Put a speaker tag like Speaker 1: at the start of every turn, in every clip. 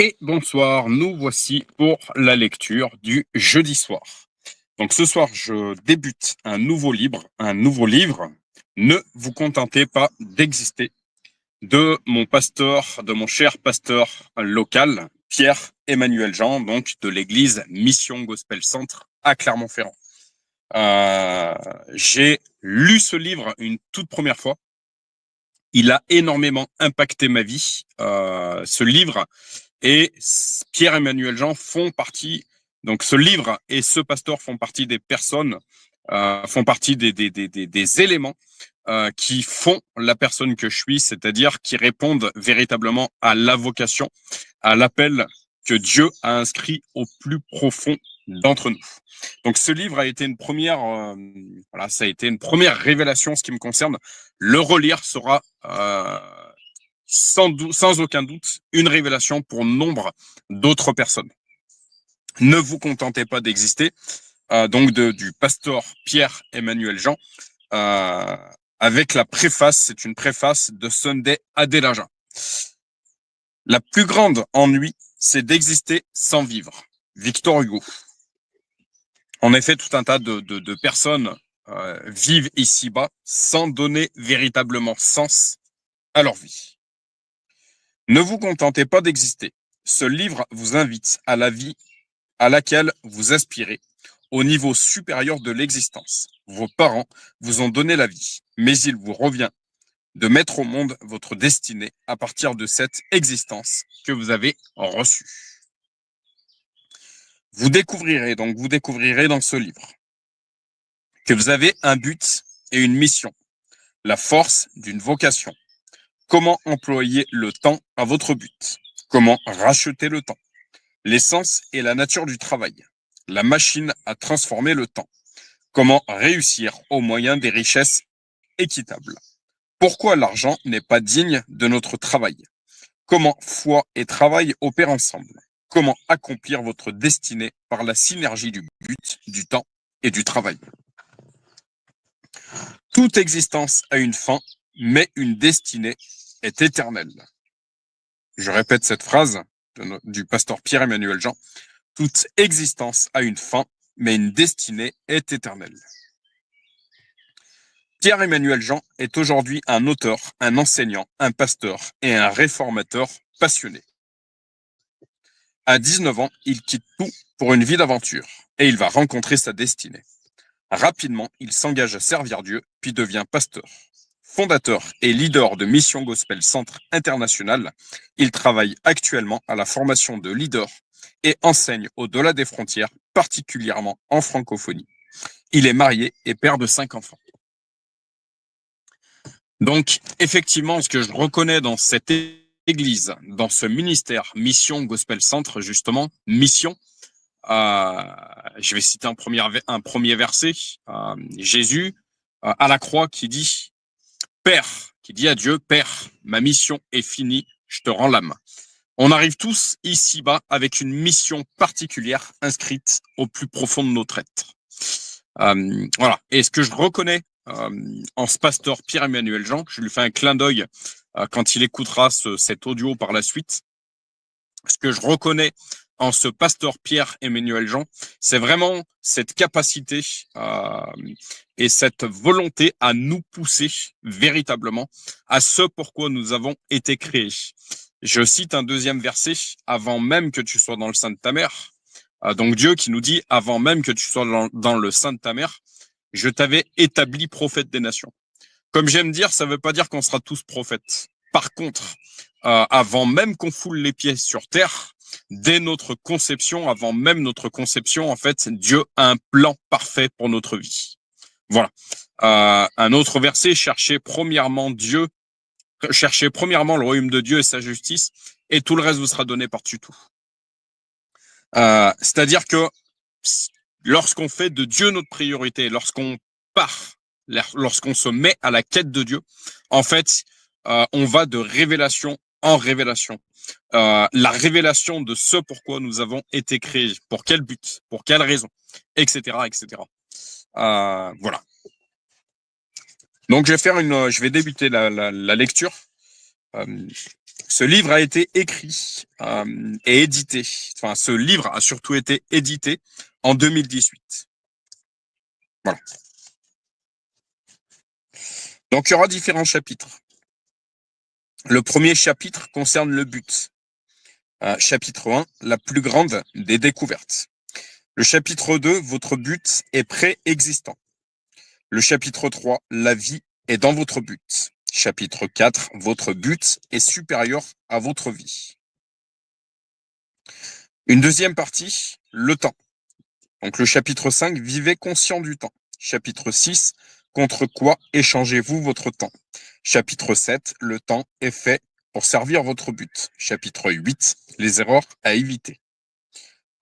Speaker 1: Et bonsoir, nous voici pour la lecture du jeudi soir. Donc ce soir, je débute un nouveau livre. Ne vous contentez pas d'exister, de mon pasteur, de mon cher pasteur local, Pierre-Emmanuel Jean, donc de l'église Mission Gospel Centre à Clermont-Ferrand. J'ai lu ce livre une toute première fois. Il a énormément impacté ma vie. Ce livre et Pierre-Emmanuel Jean font partie, donc ce livre et ce pasteur font partie des personnes, font partie des éléments qui font la personne que je suis, c'est-à-dire qui répondent véritablement à la vocation, à l'appel que Dieu a inscrit au plus profond d'entre nous. Donc ce livre a été une première, ça a été une première révélation en ce qui me concerne. Le relire sera sans aucun doute une révélation pour nombre d'autres personnes. Ne vous contentez pas d'exister, donc du pasteur Pierre-Emmanuel Jean, avec la préface, c'est une préface de Sunday Adelaja. La plus grande ennui, c'est d'exister sans vivre. Victor Hugo. En effet, tout un tas de personnes vivent ici-bas sans donner véritablement sens à leur vie. Ne vous contentez pas d'exister. Ce livre vous invite à la vie à laquelle vous aspirez, au niveau supérieur de l'existence. Vos parents vous ont donné la vie, mais il vous revient de mettre au monde votre destinée à partir de cette existence que vous avez reçue. Vous découvrirez dans ce livre que vous avez un but et une mission, la force d'une vocation. Comment employer le temps à votre but? Comment racheter le temps? L'essence et la nature du travail. La machine à transformer le temps. Comment réussir au moyen des richesses équitables? Pourquoi l'argent n'est pas digne de notre travail? Comment foi et travail opèrent ensemble? Comment accomplir votre destinée par la synergie du but, du temps et du travail? Toute existence a une fin, mais une destinée est éternelle. Je répète cette phrase du pasteur Pierre-Emmanuel Jean. Toute existence a une fin, mais une destinée est éternelle. Pierre-Emmanuel Jean est aujourd'hui un auteur, un enseignant, un pasteur et un réformateur passionné. À 19 ans, il quitte tout pour une vie d'aventure et il va rencontrer sa destinée. Rapidement, il s'engage à servir Dieu, puis devient pasteur. Fondateur et leader de Mission Gospel Centre International, il travaille actuellement à la formation de leaders et enseigne au-delà des frontières, particulièrement en francophonie. Il est marié et père de 5 enfants. Donc, effectivement, ce que je reconnais dans cette église, dans ce ministère, Mission Gospel Centre, justement, mission, je vais citer un premier verset, Jésus à la croix qui dit « Père », qui dit à Dieu « Père, ma mission est finie, je te rends l'âme ». On arrive tous ici-bas avec une mission particulière inscrite au plus profond de notre être. Voilà. Et ce que je reconnais en ce pasteur Pierre-Emmanuel Jean, je lui fais un clin d'œil quand il écoutera cet audio par la suite. Ce que je reconnais en ce pasteur Pierre-Emmanuel Jean, c'est vraiment cette capacité et cette volonté à nous pousser véritablement à ce pourquoi nous avons été créés. Je cite un deuxième verset, avant même que tu sois dans le sein de ta mère. Donc Dieu qui nous dit, avant même que tu sois dans le sein de ta mère, je t'avais établi prophète des nations. Comme j'aime dire, ça ne veut pas dire qu'on sera tous prophètes. Par contre, avant même qu'on foule les pieds sur terre, dès notre conception, avant même notre conception, en fait, Dieu a un plan parfait pour notre vie. Voilà. Un autre verset, cherchez premièrement le royaume de Dieu et sa justice, et tout le reste vous sera donné par-dessus tout. C'est-à-dire que lorsqu'on fait de Dieu notre priorité, lorsqu'on se met à la quête de Dieu, en fait, on va de révélation en révélation. La révélation de ce pourquoi nous avons été créés, pour quel but, pour quelle raison, etc., etc. Voilà. Donc je vais débuter la lecture. Ce livre a été écrit et édité. Enfin, ce livre a surtout été édité en 2018. Voilà. Donc, il y aura différents chapitres. Le premier chapitre concerne le but. Chapitre 1, la plus grande des découvertes. Le chapitre 2, votre but est préexistant. Le chapitre 3, la vie est dans votre but. Chapitre 4, votre but est supérieur à votre vie. Une deuxième partie, le temps. Donc le chapitre 5, vivez conscient du temps. Chapitre 6, contre quoi échangez-vous votre temps? Chapitre 7, le temps est fait pour servir votre but. Chapitre 8, les erreurs à éviter.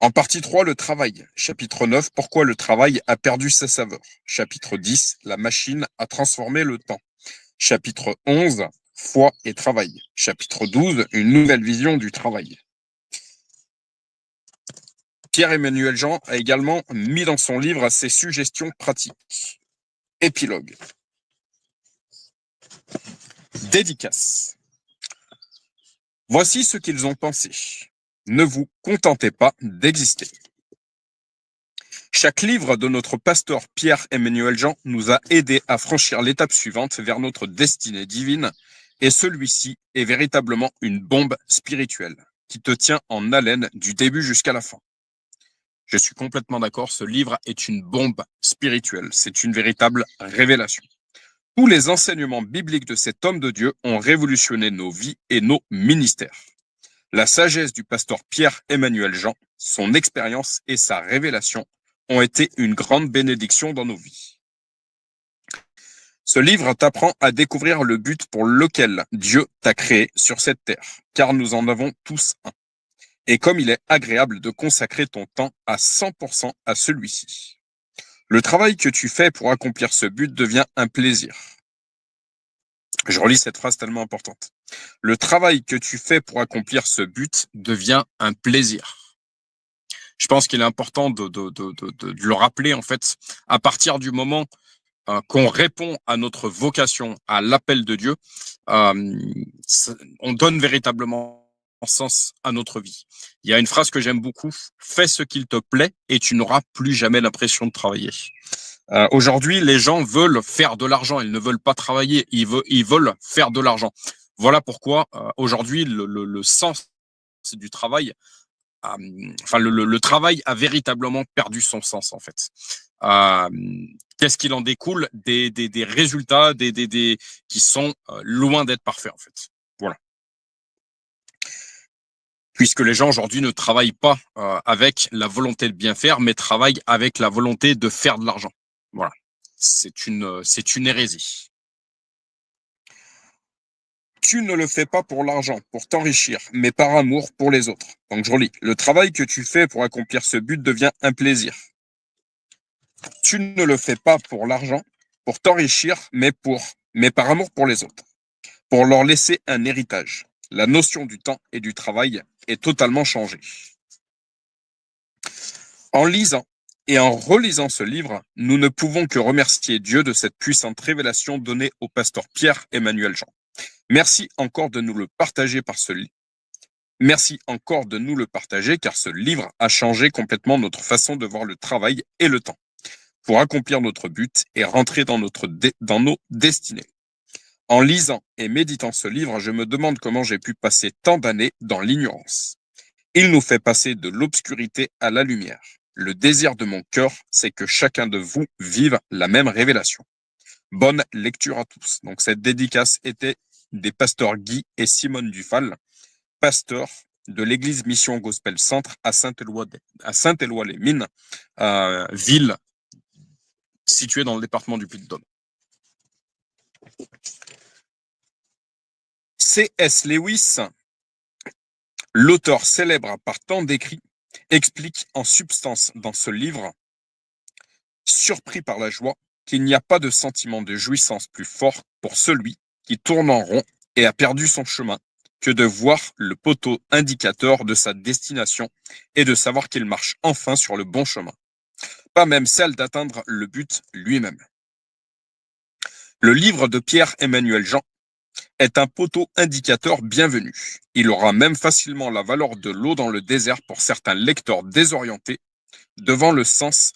Speaker 1: En partie 3, le travail. Chapitre 9, pourquoi le travail a perdu sa saveur. Chapitre 10, la machine a transformé le temps. Chapitre 11, foi et travail. Chapitre 12, une nouvelle vision du travail. Pierre-Emmanuel Jean a également mis dans son livre ses suggestions pratiques. Épilogue. Dédicace. Voici ce qu'ils ont pensé. Ne vous contentez pas d'exister. Chaque livre de notre pasteur Pierre-Emmanuel Jean nous a aidés à franchir l'étape suivante vers notre destinée divine, et celui-ci est véritablement une bombe spirituelle qui te tient en haleine du début jusqu'à la fin. Je suis complètement d'accord, ce livre est une bombe spirituelle, c'est une véritable révélation. Tous les enseignements bibliques de cet homme de Dieu ont révolutionné nos vies et nos ministères. La sagesse du pasteur Pierre-Emmanuel Jean, son expérience et sa révélation ont été une grande bénédiction dans nos vies. Ce livre t'apprend à découvrir le but pour lequel Dieu t'a créé sur cette terre, car nous en avons tous un. Et comme il est agréable de consacrer ton temps à 100% à celui-ci. Le travail que tu fais pour accomplir ce but devient un plaisir. Je relis cette phrase tellement importante. Le travail que tu fais pour accomplir ce but devient un plaisir. Je pense qu'il est important de le rappeler, en fait, à partir du moment qu'on répond à notre vocation, à l'appel de Dieu, on donne véritablement sens à notre vie. Il y a une phrase que j'aime beaucoup, fais ce qu'il te plaît et tu n'auras plus jamais l'impression de travailler. Aujourd'hui, les gens veulent faire de l'argent, ils ne veulent pas travailler, ils veulent faire de l'argent. Voilà pourquoi aujourd'hui le sens du travail, le travail a véritablement perdu son sens en fait. Qu'est-ce qu'il en découle? Des résultats qui sont loin d'être parfaits en fait. Voilà. Puisque les gens aujourd'hui ne travaillent pas avec la volonté de bien faire, mais travaillent avec la volonté de faire de l'argent. Voilà. C'est une hérésie. Tu ne le fais pas pour l'argent, pour t'enrichir, mais par amour pour les autres. Donc je relis. Le travail que tu fais pour accomplir ce but devient un plaisir. Tu ne le fais pas pour l'argent, pour t'enrichir, mais par amour pour les autres. Pour leur laisser un héritage. La notion du temps et du travail est totalement changée. En lisant et en relisant ce livre, nous ne pouvons que remercier Dieu de cette puissante révélation donnée au pasteur Pierre-Emmanuel Jean. Merci encore de nous le partager Merci encore de nous le partager car ce livre a changé complètement notre façon de voir le travail et le temps pour accomplir notre but et rentrer dans nos destinées. En lisant et méditant ce livre, je me demande comment j'ai pu passer tant d'années dans l'ignorance. Il nous fait passer de l'obscurité à la lumière. Le désir de mon cœur, c'est que chacun de vous vive la même révélation. Bonne lecture à tous. Donc cette dédicace était des pasteurs Guy et Simone Dufal, pasteurs de l'église Mission Gospel Centre à Saint-Éloi-les-Mines, ville située dans le département du Puy-de-Dôme. C.S. Lewis, l'auteur célèbre par tant d'écrits, explique en substance dans ce livre, surpris par la joie, qu'il n'y a pas de sentiment de jouissance plus fort pour celui qui tourne en rond et a perdu son chemin que de voir le poteau indicateur de sa destination et de savoir qu'il marche enfin sur le bon chemin. Pas même celle d'atteindre le but lui-même. Le livre de Pierre-Emmanuel Jean est un poteau indicateur bienvenu. Il aura même facilement la valeur de l'eau dans le désert pour certains lecteurs désorientés devant le sens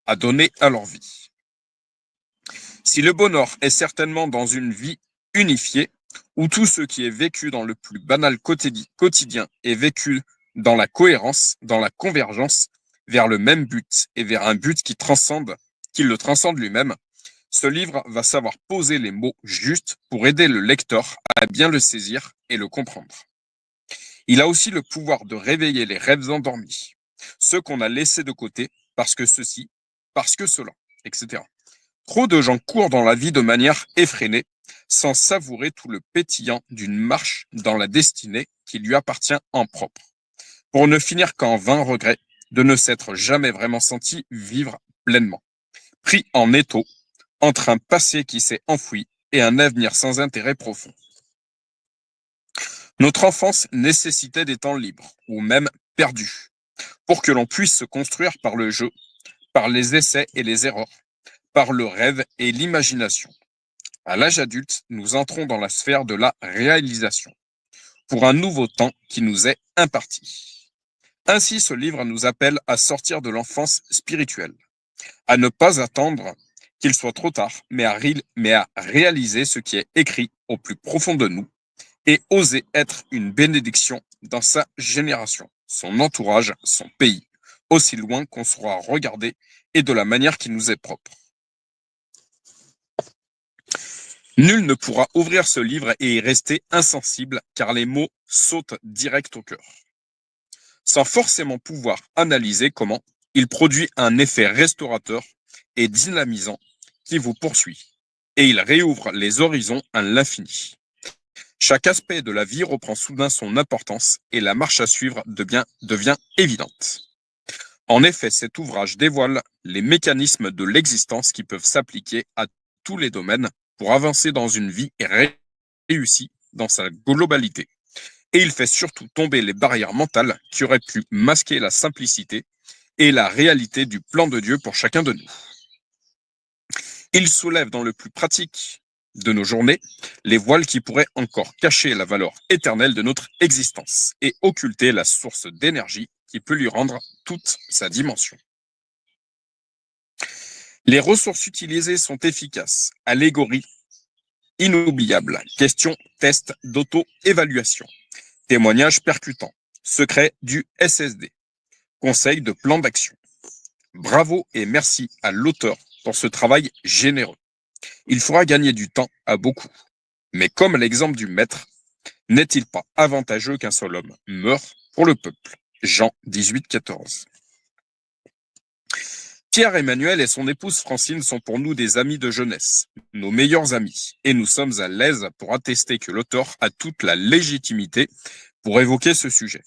Speaker 1: à donner à leur vie. Si le bonheur est certainement dans une vie unifiée, où tout ce qui est vécu dans le plus banal quotidien est vécu dans la cohérence, dans la convergence, vers le même but et vers un but qui le transcende lui-même, ce livre va savoir poser les mots justes pour aider le lecteur à bien le saisir et le comprendre. Il a aussi le pouvoir de réveiller les rêves endormis, ceux qu'on a laissés de côté parce que ceci, parce que cela, etc. Trop de gens courent dans la vie de manière effrénée, sans savourer tout le pétillant d'une marche dans la destinée qui lui appartient en propre, pour ne finir qu'en vain regret de ne s'être jamais vraiment senti vivre pleinement, pris en étau entre un passé qui s'est enfoui et un avenir sans intérêt profond. Notre enfance nécessitait des temps libres, ou même perdus, pour que l'on puisse se construire par le jeu, par les essais et les erreurs, par le rêve et l'imagination. À l'âge adulte, nous entrons dans la sphère de la réalisation, pour un nouveau temps qui nous est imparti. Ainsi, ce livre nous appelle à sortir de l'enfance spirituelle, à ne pas attendre qu'il soit trop tard, mais à réaliser ce qui est écrit au plus profond de nous et oser être une bénédiction dans sa génération, son entourage, son pays, aussi loin qu'on sera regardé et de la manière qui nous est propre. Nul ne pourra ouvrir ce livre et y rester insensible, car les mots sautent direct au cœur. Sans forcément pouvoir analyser comment, il produit un effet restaurateur et dynamisant qui vous poursuit, et il réouvre les horizons à l'infini. Chaque aspect de la vie reprend soudain son importance et la marche à suivre devient évidente. En effet, cet ouvrage dévoile les mécanismes de l'existence qui peuvent s'appliquer à tous les domaines pour avancer dans une vie réussie dans sa globalité. Et il fait surtout tomber les barrières mentales qui auraient pu masquer la simplicité et la réalité du plan de Dieu pour chacun de nous. Il soulève dans le plus pratique de nos journées les voiles qui pourraient encore cacher la valeur éternelle de notre existence et occulter la source d'énergie qui peut lui rendre toute sa dimension. Les ressources utilisées sont efficaces, allégories inoubliables, questions, tests d'auto-évaluation, témoignages percutants, secrets du SSD, conseils de plan d'action. Bravo et merci à l'auteur pour ce travail généreux. Il fera gagner du temps à beaucoup. Mais comme l'exemple du maître, n'est-il pas avantageux qu'un seul homme meure pour le peuple? Jean 18, 14. Pierre-Emmanuel et son épouse Francine sont pour nous des amis de jeunesse, nos meilleurs amis, et nous sommes à l'aise pour attester que l'auteur a toute la légitimité pour évoquer ce sujet.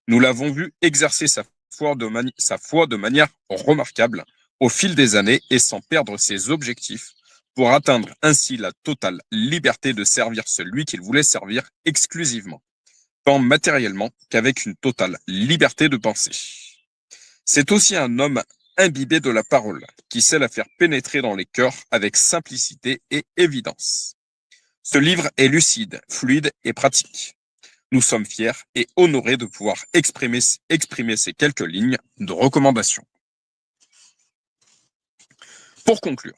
Speaker 1: Nous l'avons vu exercer sa foi de manière remarquable au fil des années et sans perdre ses objectifs, pour atteindre ainsi la totale liberté de servir celui qu'il voulait servir exclusivement, tant matériellement qu'avec une totale liberté de penser. C'est aussi un homme imbibé de la parole, qui sait la faire pénétrer dans les cœurs avec simplicité et évidence. Ce livre est lucide, fluide et pratique. Nous sommes fiers et honorés de pouvoir exprimer ces quelques lignes de recommandation. Pour conclure,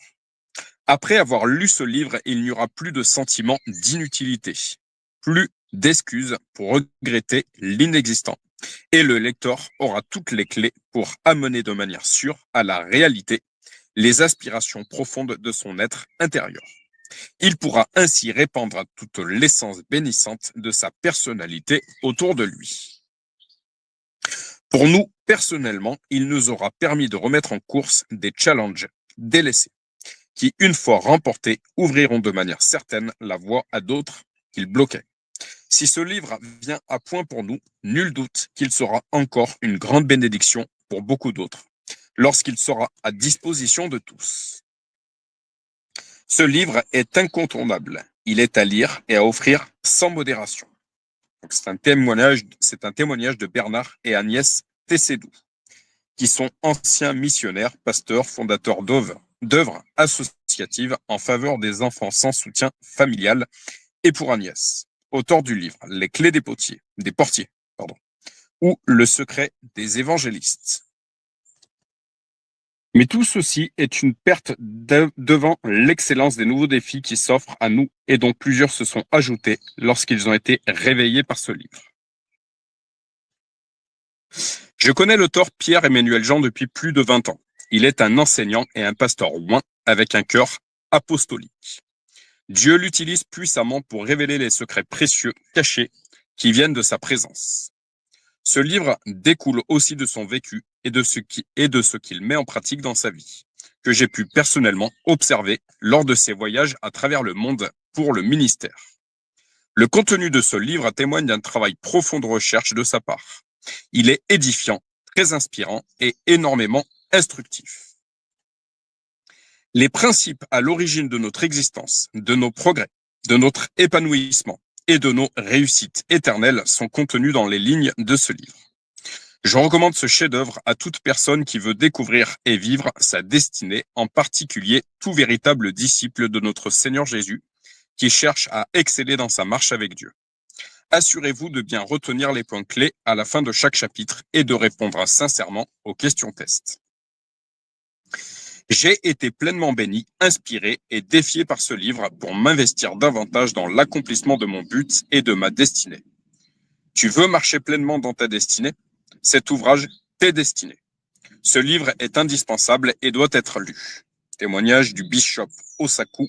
Speaker 1: après avoir lu ce livre, il n'y aura plus de sentiment d'inutilité, plus d'excuses pour regretter l'inexistant, et le lecteur aura toutes les clés pour amener de manière sûre à la réalité les aspirations profondes de son être intérieur. Il pourra ainsi répandre toute l'essence bénissante de sa personnalité autour de lui. Pour nous, personnellement, il nous aura permis de remettre en course des challenges délaissés, qui, une fois remportés, ouvriront de manière certaine la voie à d'autres qu'ils bloquaient. Si ce livre vient à point pour nous, nul doute qu'il sera encore une grande bénédiction pour beaucoup d'autres, lorsqu'il sera à disposition de tous. Ce livre est incontournable. Il est à lire et à offrir sans modération. Donc c'est un témoignage de Bernard et Agnès Tessédou, qui sont anciens missionnaires, pasteurs, fondateurs d'œuvres associatives en faveur des enfants sans soutien familial et pour Agnès, auteur du livre Les clés des portiers, ou Le secret des évangélistes. Mais tout ceci est une perte devant l'excellence des nouveaux défis qui s'offrent à nous et dont plusieurs se sont ajoutés lorsqu'ils ont été réveillés par ce livre. Je connais l'auteur Pierre-Emmanuel Jean depuis plus de 20 ans. Il est un enseignant et un pasteur oint avec un cœur apostolique. Dieu l'utilise puissamment pour révéler les secrets précieux cachés qui viennent de sa présence. Ce livre découle aussi de son vécu et de ce qu'il met en pratique dans sa vie, que j'ai pu personnellement observer lors de ses voyages à travers le monde pour le ministère. Le contenu de ce livre témoigne d'un travail profond de recherche de sa part. Il est édifiant, très inspirant et énormément instructif. Les principes à l'origine de notre existence, de nos progrès, de notre épanouissement et de nos réussites éternelles sont contenus dans les lignes de ce livre. Je recommande ce chef-d'œuvre à toute personne qui veut découvrir et vivre sa destinée, en particulier tout véritable disciple de notre Seigneur Jésus qui cherche à exceller dans sa marche avec Dieu. Assurez-vous de bien retenir les points clés à la fin de chaque chapitre et de répondre sincèrement aux questions test. J'ai été pleinement béni, inspiré et défié par ce livre pour m'investir davantage dans l'accomplissement de mon but et de ma destinée. Tu veux marcher pleinement dans ta destinée? Cet ouvrage t'est destiné. Ce livre est indispensable et doit être lu. Témoignage du bishop Osaku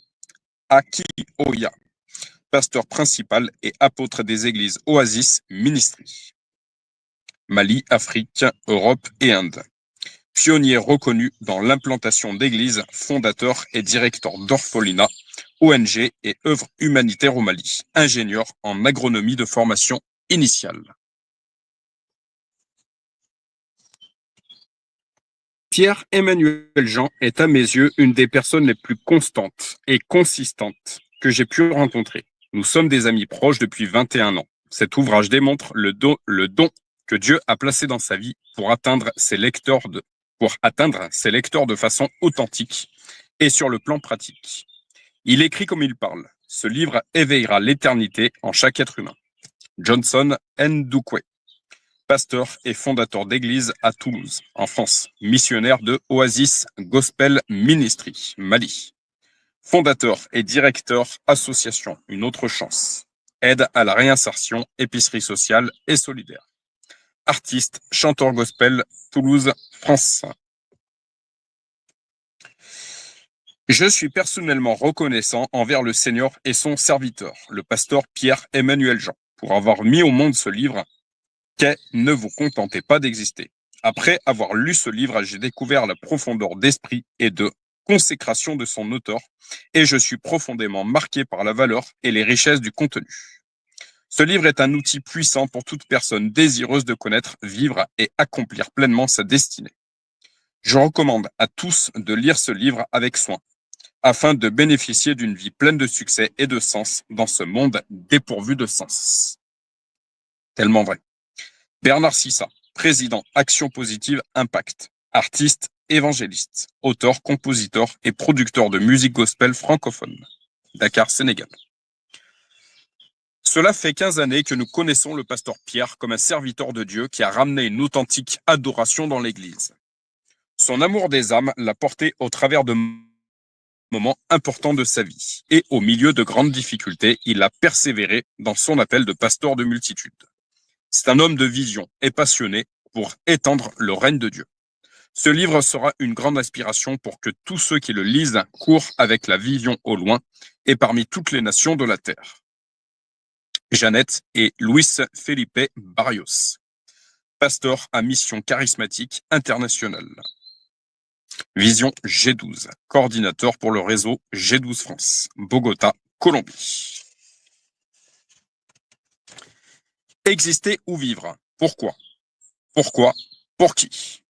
Speaker 1: Akioya, pasteur principal et apôtre des églises Oasis Ministry. Mali, Afrique, Europe et Inde. Pionnier reconnu dans l'implantation d'églises, fondateur et directeur d'orphelinat, ONG et œuvres humanitaires au Mali, ingénieur en agronomie de formation initiale. Pierre-Emmanuel Jean est à mes yeux une des personnes les plus constantes et consistantes que j'ai pu rencontrer. Nous sommes des amis proches depuis 21 ans. Cet ouvrage démontre le don que Dieu a placé dans sa vie pour atteindre ses lecteurs de façon authentique et sur le plan pratique. Il écrit comme il parle. Ce livre éveillera l'éternité en chaque être humain. Johnson Ndukwe, pasteur et fondateur d'église à Toulouse, en France, missionnaire de Oasis Gospel Ministry, Mali. Fondateur et directeur association Une autre chance, aide à la réinsertion, épicerie sociale et solidaire. Artiste, chanteur gospel, Toulouse, France. Je suis personnellement reconnaissant envers le Seigneur et son serviteur, le pasteur Pierre-Emmanuel Jean, pour avoir mis au monde ce livre qu'est Ne vous contentez pas d'exister. Après avoir lu ce livre, j'ai découvert la profondeur d'esprit et de consécration de son auteur et je suis profondément marqué par la valeur et les richesses du contenu. Ce livre est un outil puissant pour toute personne désireuse de connaître, vivre et accomplir pleinement sa destinée. Je recommande à tous de lire ce livre avec soin, afin de bénéficier d'une vie pleine de succès et de sens dans ce monde dépourvu de sens. Tellement vrai. Bernard Sissa, président Action Positive Impact, artiste, évangéliste, auteur, compositeur et producteur de musique gospel francophone. Dakar, Sénégal. Cela fait 15 années que nous connaissons le pasteur Pierre comme un serviteur de Dieu qui a ramené une authentique adoration dans l'Église. Son amour des âmes l'a porté au travers de moments importants de sa vie. Et au milieu de grandes difficultés, il a persévéré dans son appel de pasteur de multitude. C'est un homme de vision et passionné pour étendre le règne de Dieu. Ce livre sera une grande inspiration pour que tous ceux qui le lisent courent avec la vision au loin et parmi toutes les nations de la terre. Jeannette et Luis Felipe Barrios, pasteur à mission charismatique internationale. Vision G12, coordinateur pour le réseau G12 France, Bogota, Colombie. Exister ou vivre? Pourquoi? Pourquoi? Pour qui?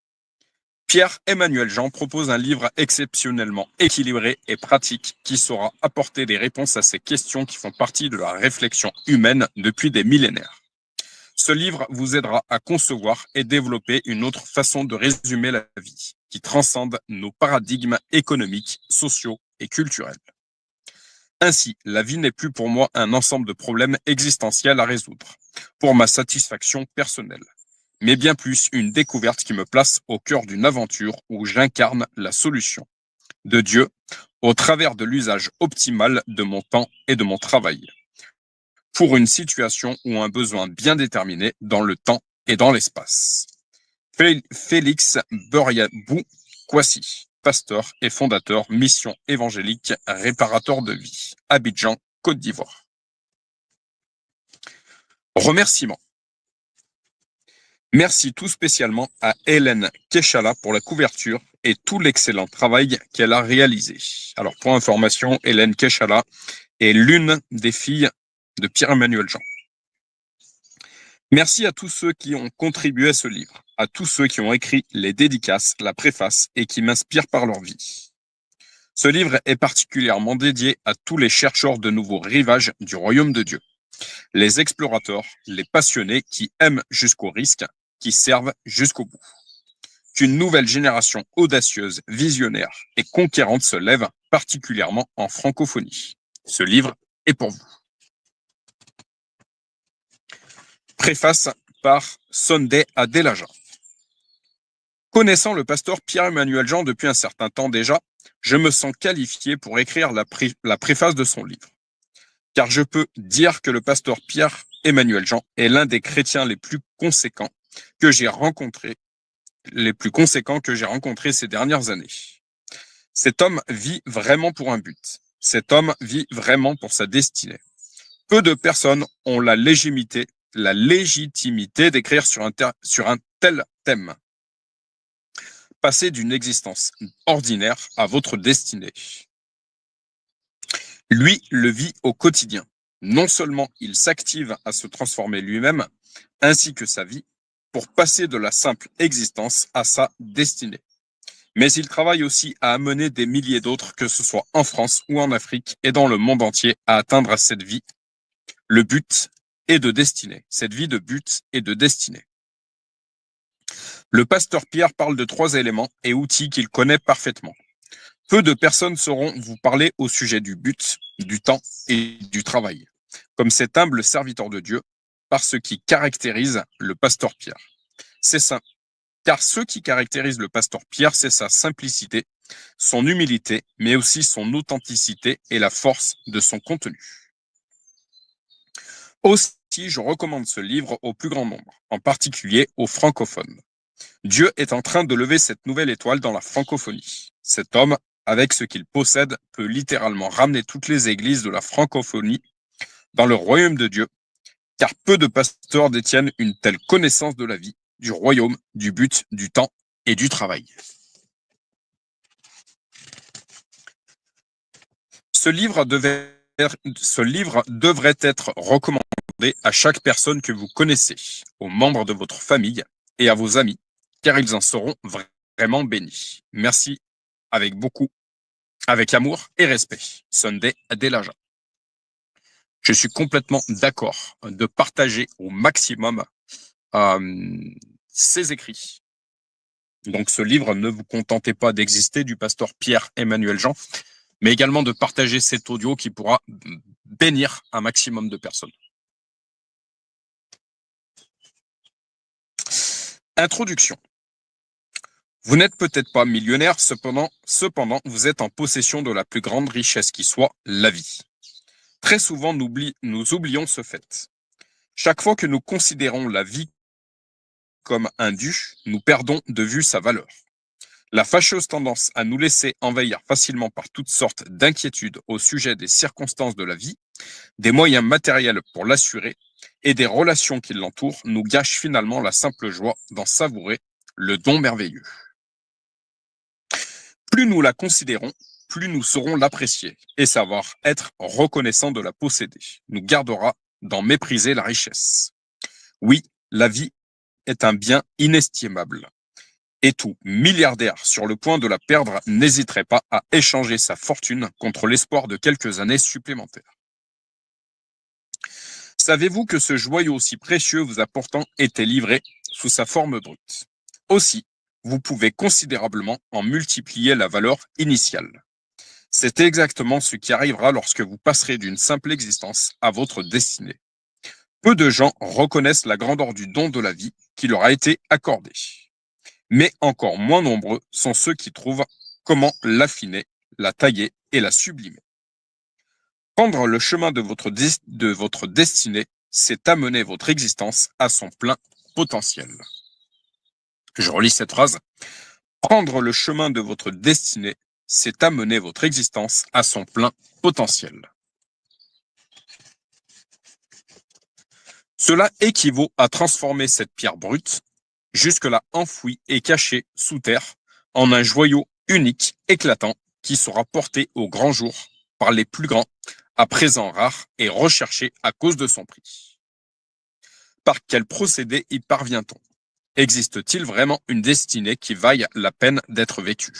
Speaker 1: Pierre-Emmanuel Jean propose un livre exceptionnellement équilibré et pratique qui saura apporter des réponses à ces questions qui font partie de la réflexion humaine depuis des millénaires. Ce livre vous aidera à concevoir et développer une autre façon de résumer la vie, qui transcende nos paradigmes économiques, sociaux et culturels. Ainsi, la vie n'est plus pour moi un ensemble de problèmes existentiels à résoudre, pour ma satisfaction personnelle, mais bien plus une découverte qui me place au cœur d'une aventure où j'incarne la solution de Dieu au travers de l'usage optimal de mon temps et de mon travail, pour une situation ou un besoin bien déterminé dans le temps et dans l'espace. Félix Buriabou Kouassi, pasteur et fondateur Mission évangélique réparateur de vie, Abidjan, Côte d'Ivoire. Remerciements. Merci tout spécialement à Hélène Kéchala pour la couverture et tout l'excellent travail qu'elle a réalisé. Alors, pour information, Hélène Kéchala est l'une des filles de Pierre-Emmanuel Jean. Merci à tous ceux qui ont contribué à ce livre, à tous ceux qui ont écrit les dédicaces, la préface et qui m'inspirent par leur vie. Ce livre est particulièrement dédié à tous les chercheurs de nouveaux rivages du royaume de Dieu, les explorateurs, les passionnés qui aiment jusqu'au risque, qui servent jusqu'au bout. Qu'une nouvelle génération audacieuse, visionnaire et conquérante se lève, particulièrement en francophonie. Ce livre est pour vous. Préface par Sondé Adelaja. Connaissant le pasteur Pierre-Emmanuel Jean depuis un certain temps déjà, je me sens qualifié pour écrire la préface de son livre. Car je peux dire que le pasteur Pierre-Emmanuel Jean est l'un des chrétiens les plus conséquents que j'ai rencontrés ces dernières années. Cet homme vit vraiment pour un but. Cet homme vit vraiment pour sa destinée. Peu de personnes ont la légitimité d'écrire sur un tel thème. Passer d'une existence ordinaire à votre destinée. Lui le vit au quotidien. Non seulement il s'active à se transformer lui-même, ainsi que sa vie, pour passer de la simple existence à sa destinée. Mais il travaille aussi à amener des milliers d'autres, que ce soit en France ou en Afrique et dans le monde entier, à atteindre cette vie, le but et de destinée. Cette vie de but et de destinée. Le pasteur Pierre parle de 3 éléments et outils qu'il connaît parfaitement. Peu de personnes sauront vous parler au sujet du but, du temps et du travail, comme cet humble serviteur de Dieu, par ce qui caractérise le pasteur Pierre. C'est ça. Car ce qui caractérise le pasteur Pierre, c'est sa simplicité, son humilité, mais aussi son authenticité et la force de son contenu. Aussi, je recommande ce livre au plus grand nombre, en particulier aux francophones. Dieu est en train de lever cette nouvelle étoile dans la francophonie. Cet homme, avec ce qu'il possède, peut littéralement ramener toutes les églises de la francophonie dans le royaume de Dieu, car peu de pasteurs détiennent une telle connaissance de la vie, du royaume, du but, du temps et du travail. Ce livre devrait être recommandé à chaque personne que vous connaissez, aux membres de votre famille et à vos amis, car ils en seront vraiment bénis. Merci avec amour et respect. Sunday Adelaja. Je suis complètement d'accord de partager au maximum ses écrits. Donc ce livre, ne vous contentez pas d'exister, du pasteur Pierre-Emmanuel Jean, mais également de partager cet audio qui pourra bénir un maximum de personnes. Introduction. Vous n'êtes peut-être pas millionnaire, cependant, vous êtes en possession de la plus grande richesse qui soit, la vie. Très souvent, nous oublions ce fait. Chaque fois que nous considérons la vie comme un dû, nous perdons de vue sa valeur. La fâcheuse tendance à nous laisser envahir facilement par toutes sortes d'inquiétudes au sujet des circonstances de la vie, des moyens matériels pour l'assurer et des relations qui l'entourent nous gâche finalement la simple joie d'en savourer le don merveilleux. Plus nous la considérons, plus nous saurons l'apprécier et savoir être reconnaissants de la posséder. Nous gardera d'en mépriser la richesse. Oui, la vie est un bien inestimable. Et tout milliardaire sur le point de la perdre n'hésiterait pas à échanger sa fortune contre l'espoir de quelques années supplémentaires. Savez-vous que ce joyau si précieux vous a pourtant été livré sous sa forme brute? Aussi, vous pouvez considérablement en multiplier la valeur initiale. C'est exactement ce qui arrivera lorsque vous passerez d'une simple existence à votre destinée. Peu de gens reconnaissent la grandeur du don de la vie qui leur a été accordé. Mais encore moins nombreux sont ceux qui trouvent comment l'affiner, la tailler et la sublimer. Prendre le chemin de votre destinée, c'est amener votre existence à son plein potentiel. Je relis cette phrase. Prendre le chemin de votre destinée, c'est amener votre existence à son plein potentiel. Cela équivaut à transformer cette pierre brute, jusque-là enfouie et cachée sous terre, en un joyau unique, éclatant, qui sera porté au grand jour par les plus grands, à présent rare et recherché à cause de son prix. Par quel procédé y parvient-on? Existe-t-il vraiment une destinée qui vaille la peine d'être vécue?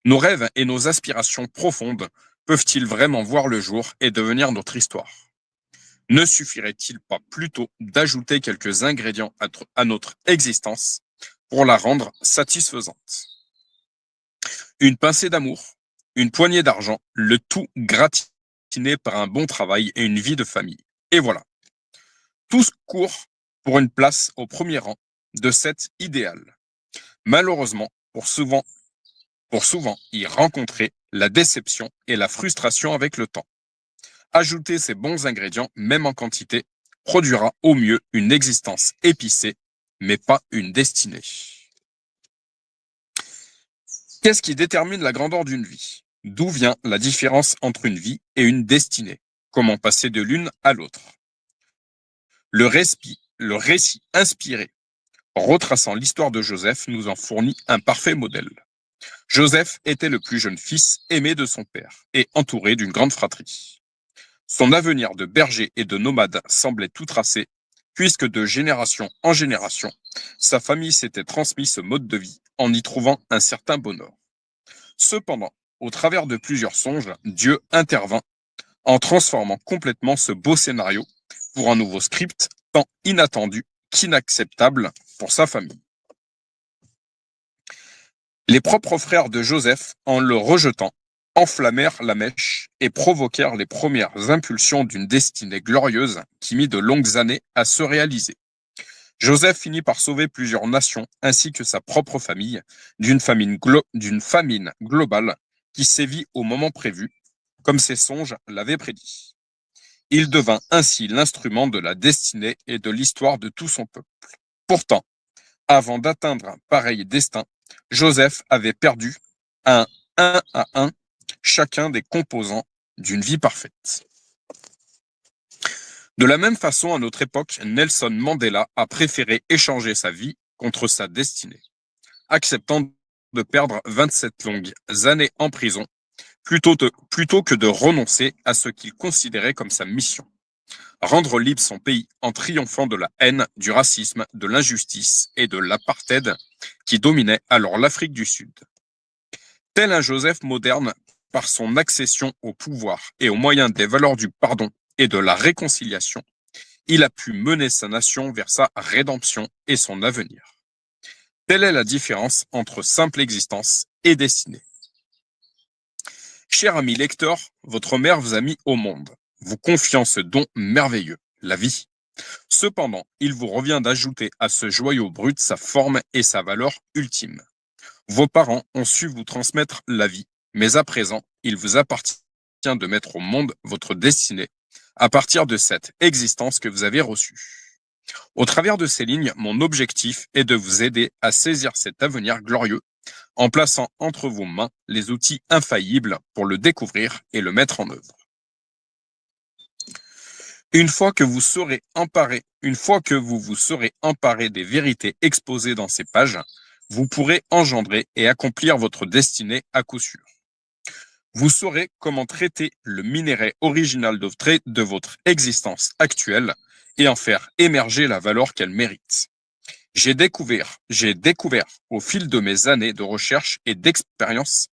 Speaker 1: Nos rêves et nos aspirations profondes peuvent-ils vraiment voir le jour et devenir notre histoire? Ne suffirait-il pas plutôt d'ajouter quelques ingrédients à notre existence pour la rendre satisfaisante? Une pincée d'amour, une poignée d'argent, le tout gratiné par un bon travail et une vie de famille. Et voilà. Tous courent pour une place au premier rang de cet idéal. Malheureusement, pour souvent y rencontrer la déception et la frustration avec le temps. Ajouter ces bons ingrédients, même en quantité, produira au mieux une existence épicée, mais pas une destinée. Qu'est-ce qui détermine la grandeur d'une vie? D'où vient la différence entre une vie et une destinée? Comment passer de l'une à l'autre? Le récit inspiré, retraçant l'histoire de Joseph, nous en fournit un parfait modèle. Joseph était le plus jeune fils aimé de son père et entouré d'une grande fratrie. Son avenir de berger et de nomade semblait tout tracé, puisque de génération en génération, sa famille s'était transmis ce mode de vie en y trouvant un certain bonheur. Cependant, au travers de plusieurs songes, Dieu intervint en transformant complètement ce beau scénario pour un nouveau script tant inattendu qu'inacceptable pour sa famille. Les propres frères de Joseph, en le rejetant, enflammèrent la mèche et provoquèrent les premières impulsions d'une destinée glorieuse qui mit de longues années à se réaliser. Joseph finit par sauver plusieurs nations ainsi que sa propre famille d'une famine globale qui sévit au moment prévu, comme ses songes l'avaient prédit. Il devint ainsi l'instrument de la destinée et de l'histoire de tout son peuple. Pourtant, avant d'atteindre un pareil destin, Joseph avait perdu un à un chacun des composants d'une vie parfaite. De la même façon, à notre époque, Nelson Mandela a préféré échanger sa vie contre sa destinée, acceptant de perdre 27 longues années en prison plutôt que de renoncer à ce qu'il considérait comme sa mission. Rendre libre son pays en triomphant de la haine, du racisme, de l'injustice et de l'apartheid qui dominait alors l'Afrique du Sud. Tel un Joseph moderne, par son accession au pouvoir et au moyen des valeurs du pardon et de la réconciliation, il a pu mener sa nation vers sa rédemption et son avenir. Telle est la différence entre simple existence et destinée. Cher ami lecteur, votre mère vous a mis au monde, vous confiant ce don merveilleux, la vie. Cependant, il vous revient d'ajouter à ce joyau brut sa forme et sa valeur ultime. Vos parents ont su vous transmettre la vie, mais à présent, il vous appartient de mettre au monde votre destinée à partir de cette existence que vous avez reçue. Au travers de ces lignes, mon objectif est de vous aider à saisir cet avenir glorieux en plaçant entre vos mains les outils infaillibles pour le découvrir et le mettre en œuvre. Une fois que vous vous serez emparé des vérités exposées dans ces pages, vous pourrez engendrer et accomplir votre destinée à coup sûr. Vous saurez comment traiter le minerai original de votre existence actuelle et en faire émerger la valeur qu'elle mérite. J'ai découvert au fil de mes années de recherche et d'expérience,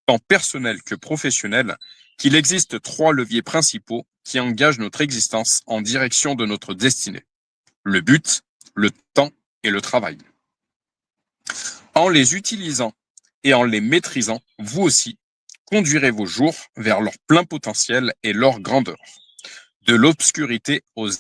Speaker 1: tant personnelles que professionnelles, qu'il existe 3 leviers principaux qui engagent notre existence en direction de notre destinée. Le but, le temps et le travail. En les utilisant et en les maîtrisant, vous aussi, conduirez vos jours vers leur plein potentiel et leur grandeur. De l'obscurité aux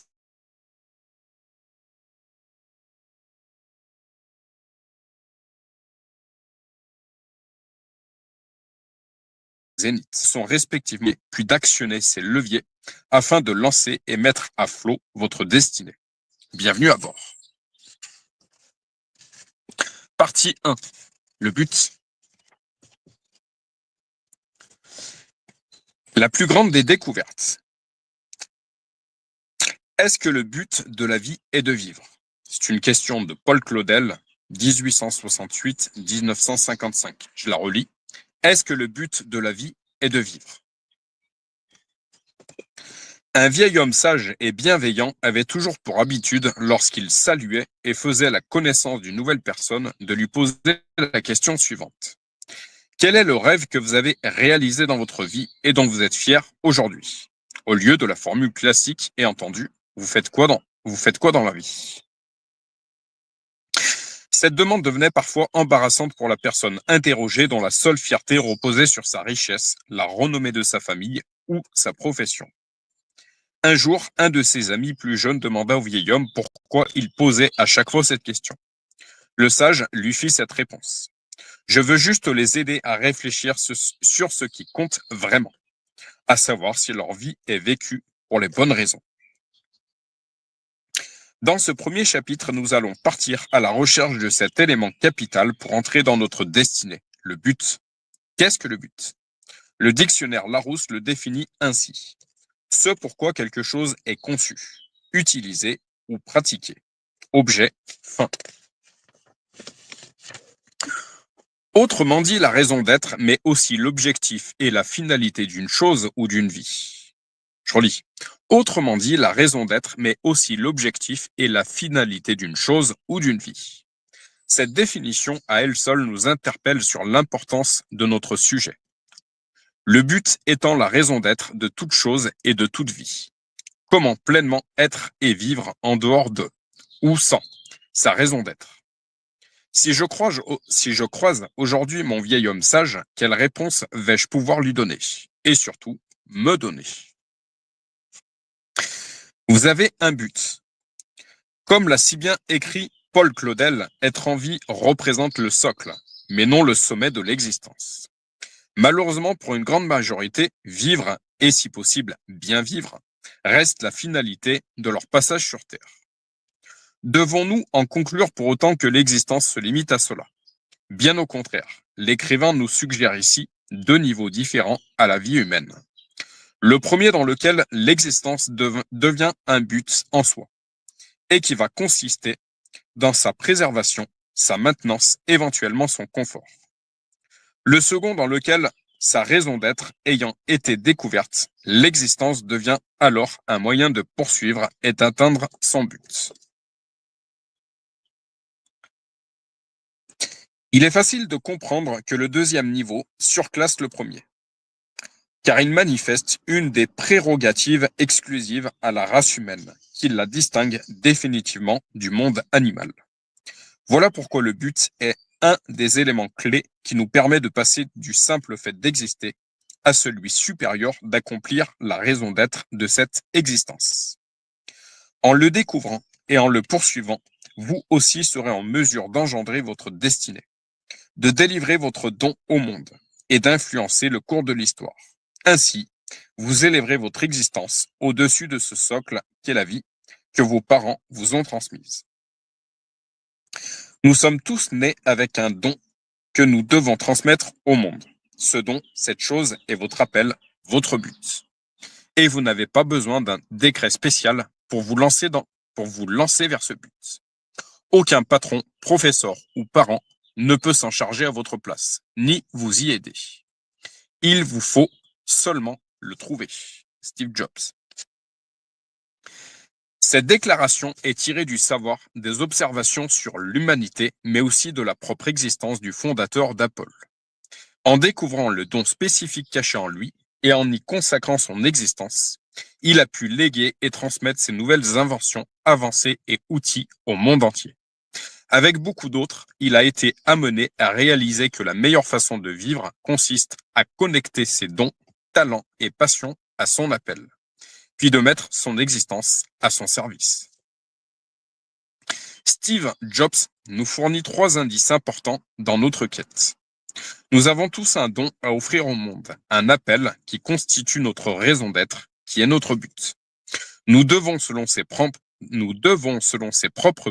Speaker 1: zéniths sont respectivement puis d'actionner ces leviers afin de lancer et mettre à flot votre destinée. Bienvenue à bord. Partie 1. Le but. La plus grande des découvertes. Est-ce que le but de la vie est de vivre? C'est une question de Paul Claudel, 1868-1955. Je la relis. Est-ce que le but de la vie est de vivre? Un vieil homme sage et bienveillant avait toujours pour habitude, lorsqu'il saluait et faisait la connaissance d'une nouvelle personne, de lui poser la question suivante. Quel est le rêve que vous avez réalisé dans votre vie et dont vous êtes fier aujourd'hui? Au lieu de la formule classique et entendue, vous faites quoi dans la vie? Cette demande devenait parfois embarrassante pour la personne interrogée dont la seule fierté reposait sur sa richesse, la renommée de sa famille ou sa profession. Un jour, un de ses amis plus jeunes demanda au vieil homme pourquoi il posait à chaque fois cette question. Le sage lui fit cette réponse. Je veux juste les aider à réfléchir sur ce qui compte vraiment, à savoir si leur vie est vécue pour les bonnes raisons. Dans ce premier chapitre, nous allons partir à la recherche de cet élément capital pour entrer dans notre destinée, le but. Qu'est-ce que le but? Le dictionnaire Larousse le définit ainsi. Ce pourquoi quelque chose est conçu, utilisé ou pratiqué. Objet, fin. Autrement dit, la raison d'être, mais aussi l'objectif et la finalité d'une chose ou d'une vie. Je relis. Autrement dit, la raison d'être, mais aussi l'objectif et la finalité d'une chose ou d'une vie. Cette définition à elle seule nous interpelle sur l'importance de notre sujet. Le but étant la raison d'être de toute chose et de toute vie. Comment pleinement être et vivre en dehors de, ou sans, sa raison d'être. Si je croise aujourd'hui mon vieil homme sage, quelle réponse vais-je pouvoir lui donner? Et surtout, me donner. Vous avez un but. Comme l'a si bien écrit Paul Claudel, être en vie représente le socle, mais non le sommet de l'existence. Malheureusement, pour une grande majorité, vivre, et si possible bien vivre, reste la finalité de leur passage sur Terre. Devons-nous en conclure pour autant que l'existence se limite à cela? Bien au contraire, l'écrivain nous suggère ici deux niveaux différents à la vie humaine. Le premier dans lequel l'existence devient un but en soi, et qui va consister dans sa préservation, sa maintenance, éventuellement son confort. Le second dans lequel sa raison d'être ayant été découverte, l'existence devient alors un moyen de poursuivre et d'atteindre son but. Il est facile de comprendre que le deuxième niveau surclasse le premier, car il manifeste une des prérogatives exclusives à la race humaine, qui la distingue définitivement du monde animal. Voilà pourquoi le but est un des éléments clés qui nous permet de passer du simple fait d'exister à celui supérieur d'accomplir la raison d'être de cette existence. En le découvrant et en le poursuivant, vous aussi serez en mesure d'engendrer votre destinée, de délivrer votre don au monde et d'influencer le cours de l'histoire. Ainsi, vous élèverez votre existence au-dessus de ce socle qu'est la vie que vos parents vous ont transmise. Nous sommes tous nés avec un don que nous devons transmettre au monde. Ce don, cette chose est votre appel, votre but. Et vous n'avez pas besoin d'un décret spécial pour vous lancer vers ce but. Aucun patron, professeur ou parent ne peut s'en charger à votre place, ni vous y aider. Il vous faut seulement le trouver. Steve Jobs. Cette déclaration est tirée du savoir, des observations sur l'humanité, mais aussi de la propre existence du fondateur d'Apple. En découvrant le don spécifique caché en lui et en y consacrant son existence, il a pu léguer et transmettre ses nouvelles inventions, avancées et outils au monde entier. Avec beaucoup d'autres, il a été amené à réaliser que la meilleure façon de vivre consiste à connecter ses dons, talents et passions à son appel, puis de mettre son existence à son service. Steve Jobs nous fournit 3 indices importants dans notre quête. Nous avons tous un don à offrir au monde, un appel qui constitue notre raison d'être, qui est notre but. Nous devons, selon ses propres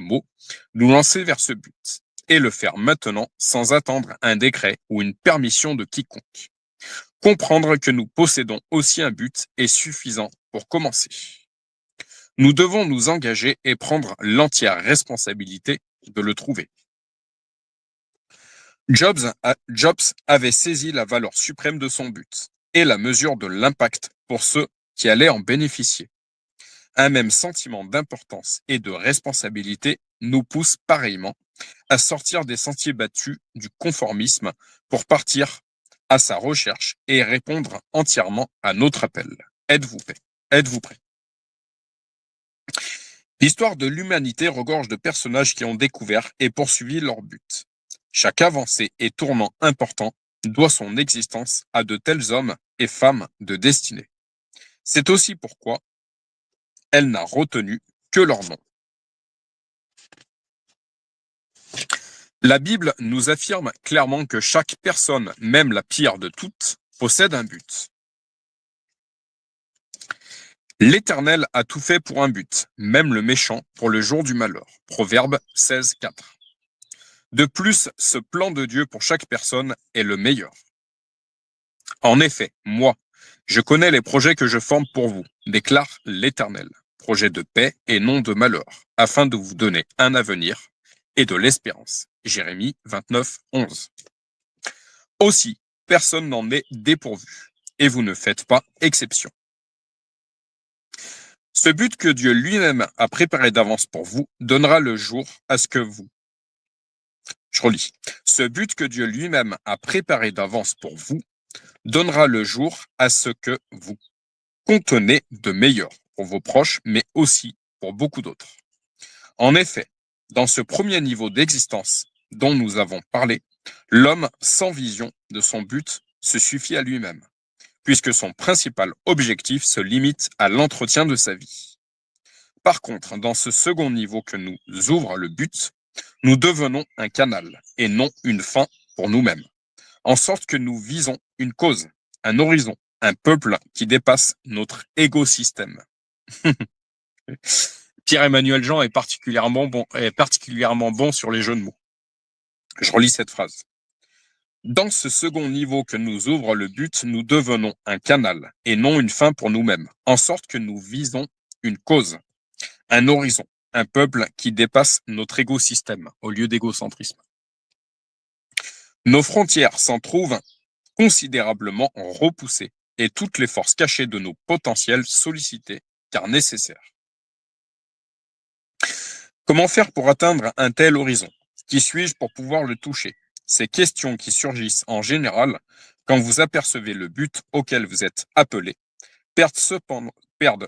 Speaker 1: mots, nous lancer vers ce but et le faire maintenant sans attendre un décret ou une permission de quiconque. Comprendre que nous possédons aussi un but est suffisant pour commencer. Nous devons nous engager et prendre l'entière responsabilité de le trouver. Jobs avait saisi la valeur suprême de son but et la mesure de l'impact pour ceux qui allaient en bénéficier. Un même sentiment d'importance et de responsabilité nous pousse pareillement à sortir des sentiers battus du conformisme pour partir à sa recherche et répondre entièrement à notre appel. Êtes-vous prêts? L'histoire de l'humanité regorge de personnages qui ont découvert et poursuivi leur but. Chaque avancée et tournant important doit son existence à de tels hommes et femmes de destinée. C'est aussi pourquoi elle n'a retenu que leur nom. La Bible nous affirme clairement que chaque personne, même la pire de toutes, possède un but. L'Éternel a tout fait pour un but, même le méchant pour le jour du malheur. Proverbe 16, 4. De plus, ce plan de Dieu pour chaque personne est le meilleur. En effet, moi, je connais les projets que je forme pour vous, déclare l'Éternel. Projets de paix et non de malheur, afin de vous donner un avenir et de l'espérance. Jérémie 29, 11. Aussi, personne n'en est dépourvu, et vous ne faites pas exception. Ce but que Dieu lui-même a préparé d'avance pour vous donnera le jour à ce que vous... Je relis. Ce but que Dieu lui-même a préparé d'avance pour vous donnera le jour à ce que vous contenez de meilleur pour vos proches, mais aussi pour beaucoup d'autres. En effet, dans ce premier niveau d'existence dont nous avons parlé, l'homme sans vision de son but se suffit à lui-même, puisque son principal objectif se limite à l'entretien de sa vie. Par contre, dans ce second niveau que nous ouvre le but, nous devenons un canal et non une fin pour nous-mêmes, en sorte que nous visons une cause, un horizon, un peuple qui dépasse notre écosystème. Pierre-Emmanuel Jean est particulièrement bon sur les jeux de mots. Je relis cette phrase. Dans ce second niveau que nous ouvre le but, nous devenons un canal et non une fin pour nous-mêmes, en sorte que nous visons une cause, un horizon, un peuple qui dépasse notre écosystème au lieu d'égocentrisme. Nos frontières s'en trouvent considérablement repoussées et toutes les forces cachées de nos potentiels sollicitées car nécessaires. Comment faire pour atteindre un tel horizon? Qui suis-je pour pouvoir le toucher? Ces questions qui surgissent en général quand vous apercevez le but auquel vous êtes appelé perdent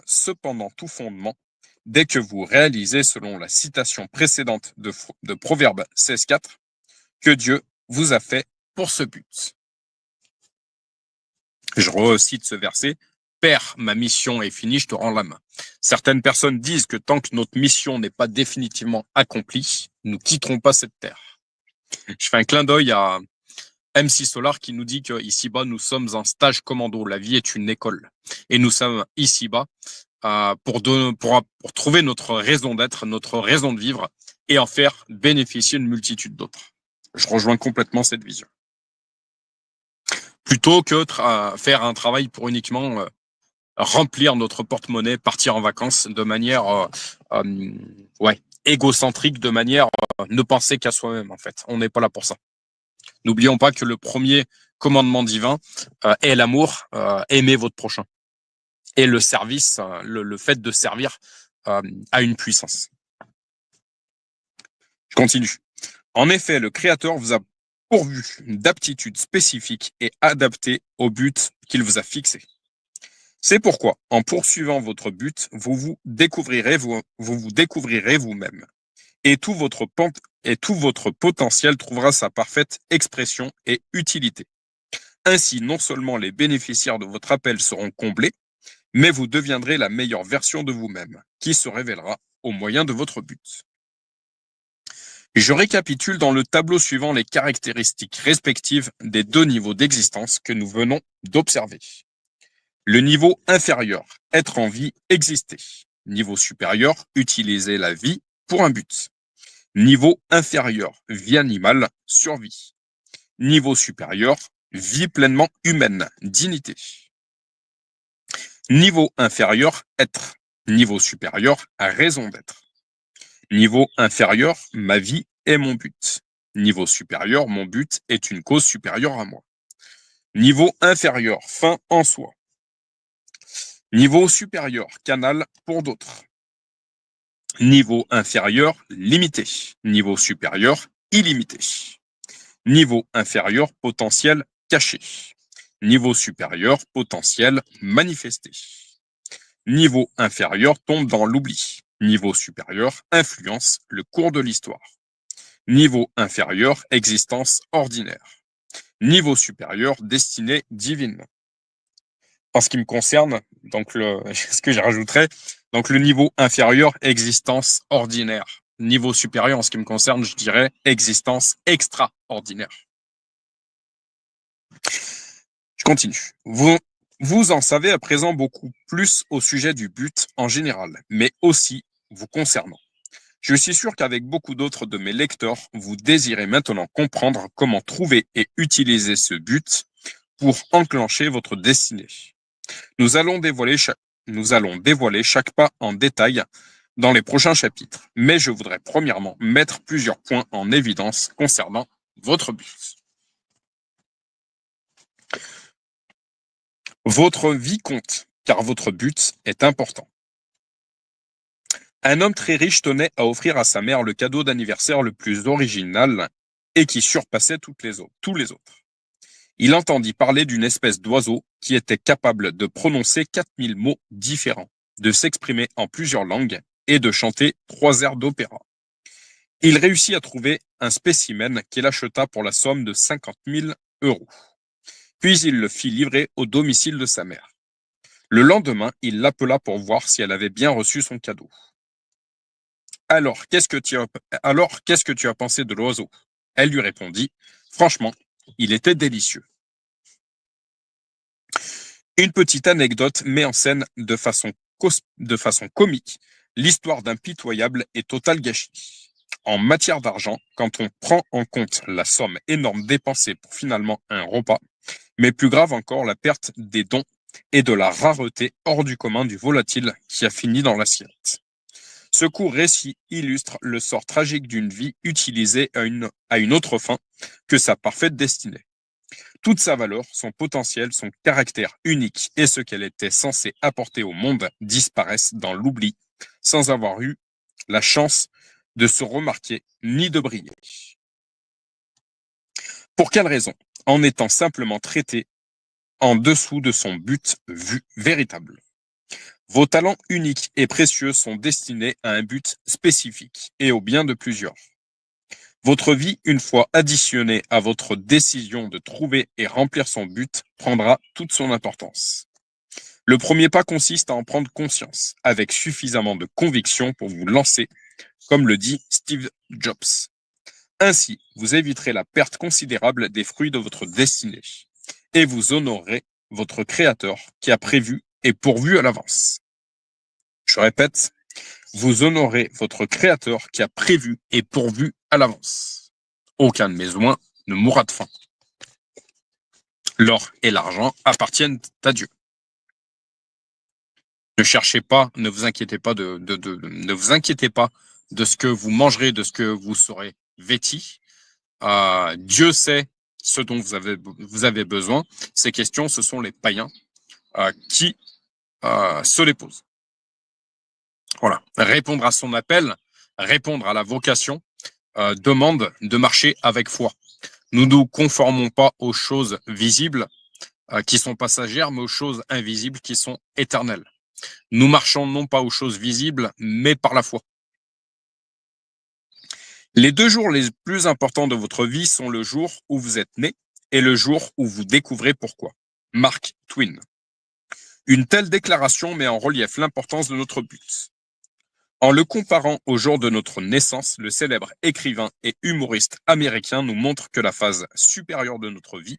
Speaker 1: cependant tout fondement dès que vous réalisez, selon la citation précédente de Proverbe 16.4, que Dieu vous a fait pour ce but. Je recite ce verset. Père, ma mission est finie, je te rends la main. Certaines personnes disent que tant que notre mission n'est pas définitivement accomplie, nous ne quitterons pas cette terre. Je fais un clin d'œil à MC Solar qui nous dit qu'ici-bas, nous sommes un stage commando. La vie est une école. Et nous sommes ici-bas pour trouver notre raison d'être, notre raison de vivre et en faire bénéficier une multitude d'autres. Je rejoins complètement cette vision. Plutôt que faire un travail pour uniquement remplir notre porte-monnaie, partir en vacances de manière égocentrique, de manière ne penser qu'à soi-même en fait. On n'est pas là pour ça. N'oublions pas que le premier commandement divin est l'amour, aimer votre prochain. Et le service, le fait de servir a une puissance. Je continue. En effet, le Créateur vous a pourvu d'aptitudes spécifiques et adaptées au but qu'il vous a fixé. C'est pourquoi, en poursuivant votre but, vous vous découvrirez vous-même et tout votre potentiel trouvera sa parfaite expression et utilité. Ainsi, non seulement les bénéficiaires de votre appel seront comblés, mais vous deviendrez la meilleure version de vous-même, qui se révélera au moyen de votre but. Je récapitule dans le tableau suivant les caractéristiques respectives des deux niveaux d'existence que nous venons d'observer. Le niveau inférieur, être en vie, exister. Niveau supérieur, utiliser la vie pour un but. Niveau inférieur, vie animale, survie. Niveau supérieur, vie pleinement humaine, dignité. Niveau inférieur, être. Niveau supérieur, raison d'être. Niveau inférieur, ma vie est mon but. Niveau supérieur, mon but est une cause supérieure à moi. Niveau inférieur, fin en soi. Niveau supérieur, canal pour d'autres. Niveau inférieur, limité. Niveau supérieur, illimité. Niveau inférieur, potentiel caché. Niveau supérieur, potentiel manifesté. Niveau inférieur, tombe dans l'oubli. Niveau supérieur, influence le cours de l'histoire. Niveau inférieur, existence ordinaire. Niveau supérieur, destinée divine. En ce qui me concerne, donc ce que je rajouterais, donc le niveau inférieur, existence ordinaire. Niveau supérieur, en ce qui me concerne, je dirais existence extraordinaire. Je continue. Vous en savez à présent beaucoup plus au sujet du but en général, mais aussi vous concernant. Je suis sûr qu'avec beaucoup d'autres de mes lecteurs, vous désirez maintenant comprendre comment trouver et utiliser ce but pour enclencher votre destinée. Nous allons dévoiler chaque pas en détail dans les prochains chapitres, mais je voudrais premièrement mettre plusieurs points en évidence concernant votre but. Votre vie compte, car votre but est important. Un homme très riche tenait à offrir à sa mère le cadeau d'anniversaire le plus original et qui surpassait tous les autres. Il entendit parler d'une espèce d'oiseau qui était capable de prononcer 4000 mots différents, de s'exprimer en plusieurs langues et de chanter 3 airs d'opéra. Il réussit à trouver un spécimen qu'il acheta pour la somme de 50 000 €. Puis il le fit livrer au domicile de sa mère. Le lendemain, il l'appela pour voir si elle avait bien reçu son cadeau. Alors, qu'est-ce que tu as pensé de l'oiseau? Elle lui répondit, franchement, il était délicieux. Une petite anecdote met en scène de façon comique l'histoire d'un pitoyable et total gâchis. En matière d'argent, quand on prend en compte la somme énorme dépensée pour finalement un repas, mais plus grave encore la perte des dons et de la rareté hors du commun du volatile qui a fini dans l'assiette. Ce court récit illustre le sort tragique d'une vie utilisée à une autre fin que sa parfaite destinée. Toute sa valeur, son potentiel, son caractère unique et ce qu'elle était censée apporter au monde disparaissent dans l'oubli, sans avoir eu la chance de se remarquer ni de briller. Pour quelle raison? En étant simplement traité en dessous de son but véritable. Vos talents uniques et précieux sont destinés à un but spécifique et au bien de plusieurs. Votre vie, une fois additionnée à votre décision de trouver et remplir son but, prendra toute son importance. Le premier pas consiste à en prendre conscience, avec suffisamment de conviction pour vous lancer, comme le dit Steve Jobs. Ainsi, vous éviterez la perte considérable des fruits de votre destinée et vous honorerez votre Créateur qui a prévu et pourvu à l'avance. Je répète, vous honorez votre Créateur qui a prévu et pourvu à l'avance. Aucun de mes soins ne mourra de faim. L'or et l'argent appartiennent à Dieu. Ne cherchez pas, ne vous inquiétez pas ne vous inquiétez pas de ce que vous mangerez, de ce que vous serez vêtis. Dieu sait ce dont vous avez besoin. Ces questions, ce sont les païens qui se les posent. Voilà. Répondre à son appel, répondre à la vocation, demande de marcher avec foi. Nous ne nous conformons pas aux choses visibles qui sont passagères, mais aux choses invisibles qui sont éternelles. Nous marchons non pas aux choses visibles, mais par la foi. Les 2 jours les plus importants de votre vie sont le jour où vous êtes né et le jour où vous découvrez pourquoi. Mark Twain. Une telle déclaration met en relief l'importance de notre but. En le comparant au jour de notre naissance, le célèbre écrivain et humoriste américain nous montre que la phase supérieure de notre vie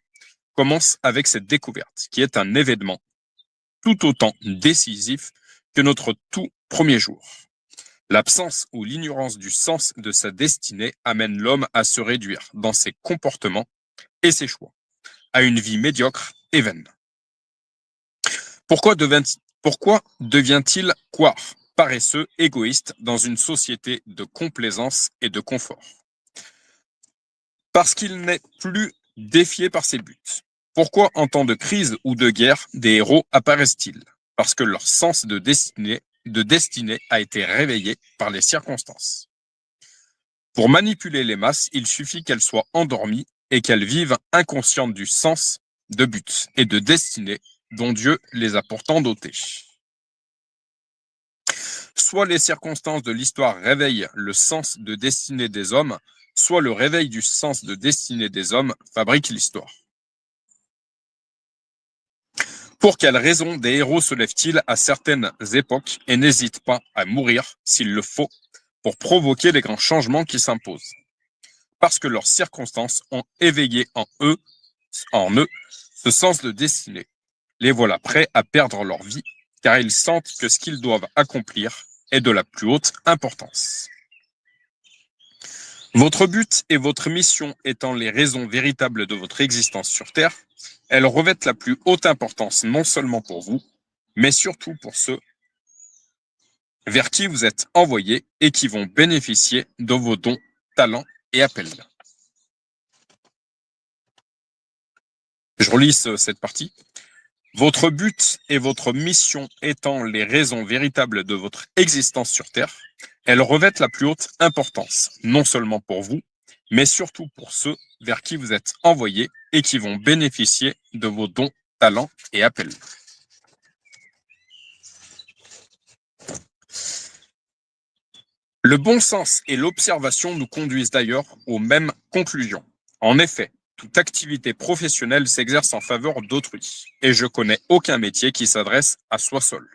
Speaker 1: commence avec cette découverte, qui est un événement tout autant décisif que notre tout premier jour. L'absence ou l'ignorance du sens de sa destinée amène l'homme à se réduire dans ses comportements et ses choix, à une vie médiocre et vaine. Pourquoi devient-il quoi paresseux, égoïste dans une société de complaisance et de confort? Parce qu'il n'est plus défié par ses buts. Pourquoi en temps de crise ou de guerre, des héros apparaissent-ils? Parce que leur sens de destinée a été réveillé par les circonstances. Pour manipuler les masses, il suffit qu'elles soient endormies et qu'elles vivent inconscientes du sens de but et de destinée dont Dieu les a pourtant dotées. Soit les circonstances de l'histoire réveillent le sens de destinée des hommes, soit le réveil du sens de destinée des hommes fabrique l'histoire. Pour quelles raisons des héros se lèvent-ils à certaines époques et n'hésitent pas à mourir, s'il le faut, pour provoquer les grands changements qui s'imposent? Parce que leurs circonstances ont éveillé en eux ce sens de destinée. Les voilà prêts à perdre leur vie, car ils sentent que ce qu'ils doivent accomplir est de la plus haute importance. Votre but et votre mission étant les raisons véritables de votre existence sur Terre, elles revêtent la plus haute importance non seulement pour vous, mais surtout pour ceux vers qui vous êtes envoyés et qui vont bénéficier de vos dons, talents et appels. Je relis cette partie. Votre but et votre mission étant les raisons véritables de votre existence sur Terre, elles revêtent la plus haute importance, non seulement pour vous, mais surtout pour ceux vers qui vous êtes envoyés et qui vont bénéficier de vos dons, talents et appels. Le bon sens et l'observation nous conduisent d'ailleurs aux mêmes conclusions. En effet, toute activité professionnelle s'exerce en faveur d'autrui, et je connais aucun métier qui s'adresse à soi seul.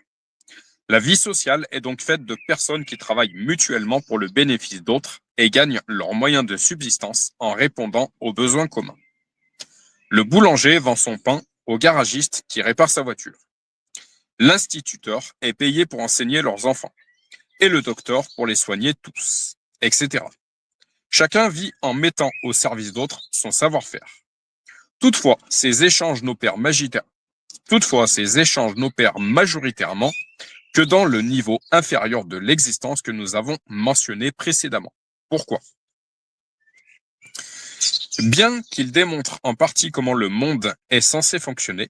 Speaker 1: La vie sociale est donc faite de personnes qui travaillent mutuellement pour le bénéfice d'autres et gagnent leurs moyens de subsistance en répondant aux besoins communs. Le boulanger vend son pain au garagiste qui répare sa voiture. L'instituteur est payé pour enseigner leurs enfants, et le docteur pour les soigner tous, etc. Chacun vit en mettant au service d'autres son savoir-faire. Toutefois, ces échanges n'opèrent majoritairement que dans le niveau inférieur de l'existence que nous avons mentionné précédemment. Pourquoi? Bien qu'ils démontrent en partie comment le monde est censé fonctionner,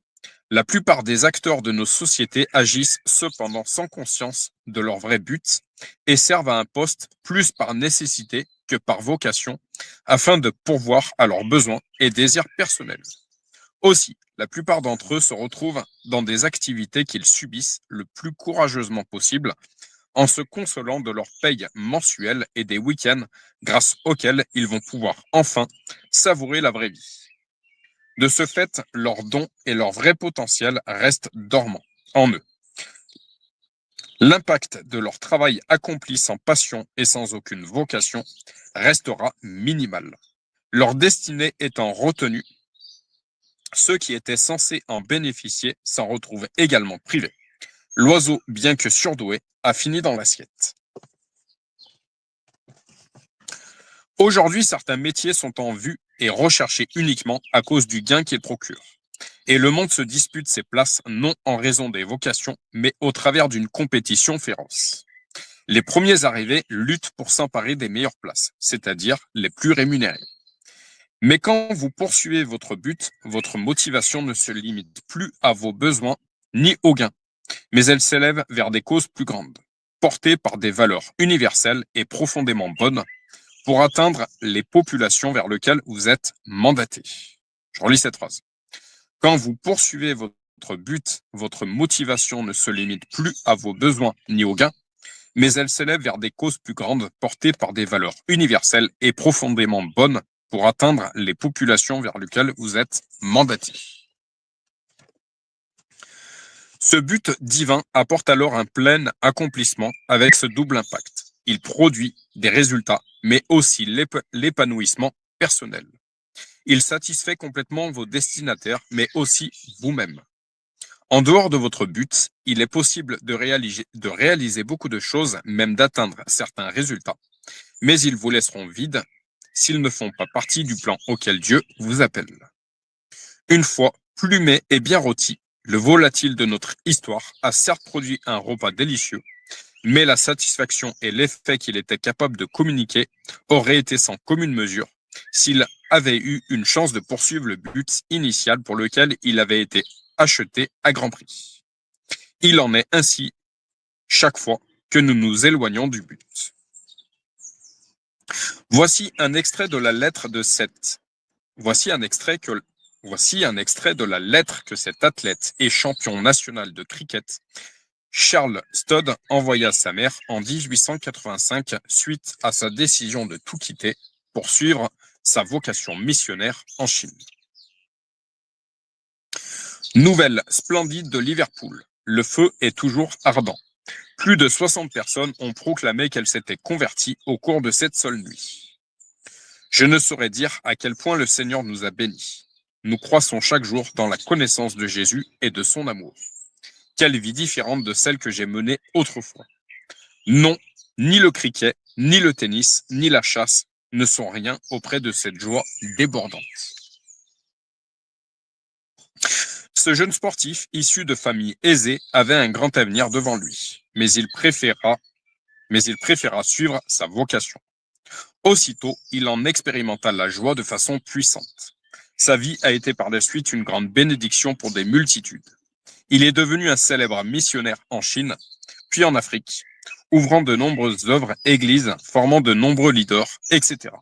Speaker 1: la plupart des acteurs de nos sociétés agissent cependant sans conscience de leur vrai but et servent à un poste plus par nécessité que par vocation, afin de pourvoir à leurs besoins et désirs personnels. Aussi, la plupart d'entre eux se retrouvent dans des activités qu'ils subissent le plus courageusement possible, en se consolant de leur paye mensuelle et des week-ends grâce auxquels ils vont pouvoir enfin savourer la vraie vie. De ce fait, leurs dons et leur vrai potentiel restent dormants en eux. L'impact de leur travail accompli sans passion et sans aucune vocation restera minimal. Leur destinée étant retenue, ceux qui étaient censés en bénéficier s'en retrouvent également privés. L'oiseau, bien que surdoué, a fini dans l'assiette. Aujourd'hui, certains métiers sont en vue et recherchés uniquement à cause du gain qu'ils procurent. Et le monde se dispute ses places non en raison des vocations, mais au travers d'une compétition féroce. Les premiers arrivés luttent pour s'emparer des meilleures places, c'est-à-dire les plus rémunérées. Mais quand vous poursuivez votre but, votre motivation ne se limite plus à vos besoins ni aux gains, mais elle s'élève vers des causes plus grandes, portées par des valeurs universelles et profondément bonnes, pour atteindre les populations vers lesquelles vous êtes mandaté. Je relis cette phrase. Quand vous poursuivez votre but, votre motivation ne se limite plus à vos besoins ni aux gains, mais elle s'élève vers des causes plus grandes portées par des valeurs universelles et profondément bonnes pour atteindre les populations vers lesquelles vous êtes mandaté. Ce but divin apporte alors un plein accomplissement avec ce double impact. Il produit des résultats, mais aussi l'épanouissement personnel. Il satisfait complètement vos destinataires, mais aussi vous-même. En dehors de votre but, il est possible de réaliser beaucoup de choses, même d'atteindre certains résultats, mais ils vous laisseront vides s'ils ne font pas partie du plan auquel Dieu vous appelle. Une fois plumé et bien rôti, le volatile de notre histoire a certes produit un repas délicieux, mais la satisfaction et l'effet qu'il était capable de communiquer auraient été sans commune mesure s'il avait eu une chance de poursuivre le but initial pour lequel il avait été acheté à grand prix. Il en est ainsi chaque fois que nous nous éloignons du but. Voici un extrait de la lettre de cette. Voici un extrait de la lettre que cet athlète et champion national de cricket, Charles Studd, envoya à sa mère en 1885 suite à sa décision de tout quitter pour suivre sa vocation missionnaire en Chine. Nouvelle splendide de Liverpool. Le feu est toujours ardent. Plus de 60 personnes ont proclamé qu'elles s'étaient converties au cours de cette seule nuit. Je ne saurais dire à quel point le Seigneur nous a bénis. Nous croissons chaque jour dans la connaissance de Jésus et de son amour. Quelle vie différente de celle que j'ai menée autrefois. Non, ni le cricket, ni le tennis, ni la chasse ne sont rien auprès de cette joie débordante. Ce jeune sportif, issu de familles aisées, avait un grand avenir devant lui, mais il préféra suivre sa vocation. Aussitôt, il en expérimenta la joie de façon puissante. Sa vie a été par la suite une grande bénédiction pour des multitudes. Il est devenu un célèbre missionnaire en Chine, puis en Afrique, ouvrant de nombreuses œuvres, églises, formant de nombreux leaders, etc.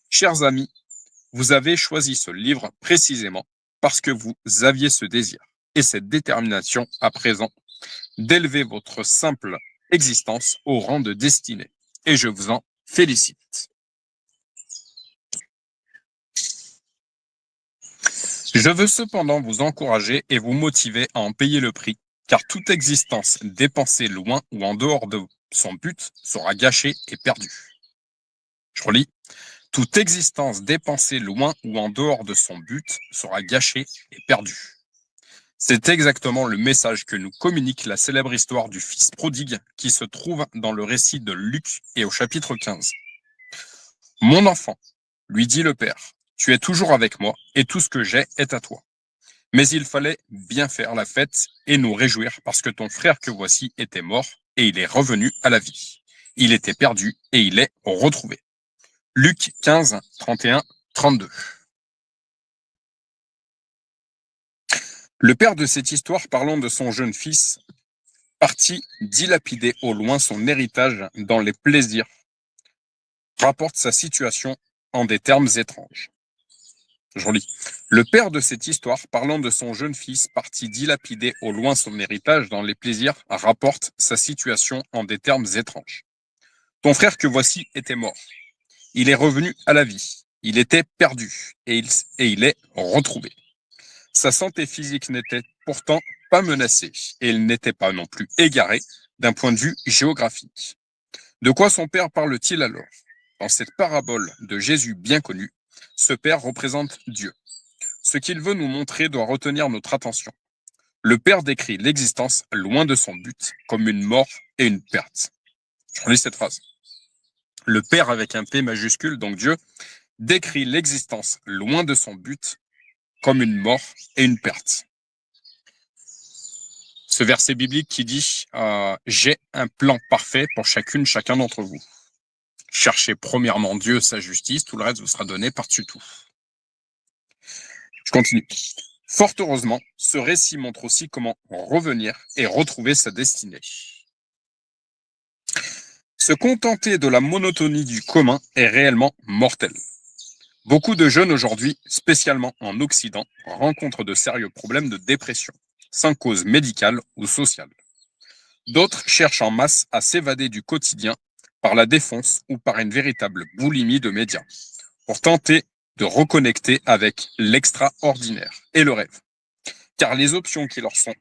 Speaker 1: Chers amis, vous avez choisi ce livre précisément parce que vous aviez ce désir et cette détermination à présent d'élever votre simple existence au rang de destinée. Et je vous en félicite. Je veux cependant vous encourager et vous motiver à en payer le prix, car toute existence dépensée loin ou en dehors de son but sera gâchée et perdue. Je relis. Toute existence dépensée loin ou en dehors de son but sera gâchée et perdue. C'est exactement le message que nous communique la célèbre histoire du fils prodigue qui se trouve dans le récit de Luc et au chapitre 15. « Mon enfant, lui dit le père, tu es toujours avec moi et tout ce que j'ai est à toi. Mais il fallait bien faire la fête et nous réjouir parce que ton frère que voici était mort et il est revenu à la vie. Il était perdu et il est retrouvé. » Luc 15, 31, 32. Le père de cette histoire, parlant de son jeune fils, parti dilapider au loin son héritage dans les plaisirs, rapporte sa situation en des termes étranges. Je relis. Le père de cette histoire, parlant de son jeune fils, parti dilapider au loin son héritage dans les plaisirs, rapporte sa situation en des termes étranges. Ton frère que voici était mort. Il est revenu à la vie. Il était perdu et il est retrouvé. Sa santé physique n'était pourtant pas menacée et il n'était pas non plus égaré d'un point de vue géographique. De quoi son père parle-t-il alors? Dans cette parabole de Jésus bien connue, ce père représente Dieu. Ce qu'il veut nous montrer doit retenir notre attention. Le père décrit l'existence loin de son but comme une mort et une perte. Je relis cette phrase. Le Père avec un P majuscule, donc Dieu, décrit l'existence loin de son but comme une mort et une perte. Ce verset biblique qui dit « J'ai un plan parfait pour chacun d'entre vous. Cherchez premièrement Dieu, sa justice, tout le reste vous sera donné par-dessus tout. » Je continue. Fort heureusement, ce récit montre aussi comment revenir et retrouver sa destinée. Se contenter de la monotonie du commun est réellement mortel. Beaucoup de jeunes aujourd'hui, spécialement en Occident, rencontrent de sérieux problèmes de dépression, sans cause médicale ou sociale. D'autres cherchent en masse à s'évader du quotidien par la défonce ou par une véritable boulimie de médias, pour tenter de reconnecter avec l'extraordinaire et le rêve. Car les options qui leur sont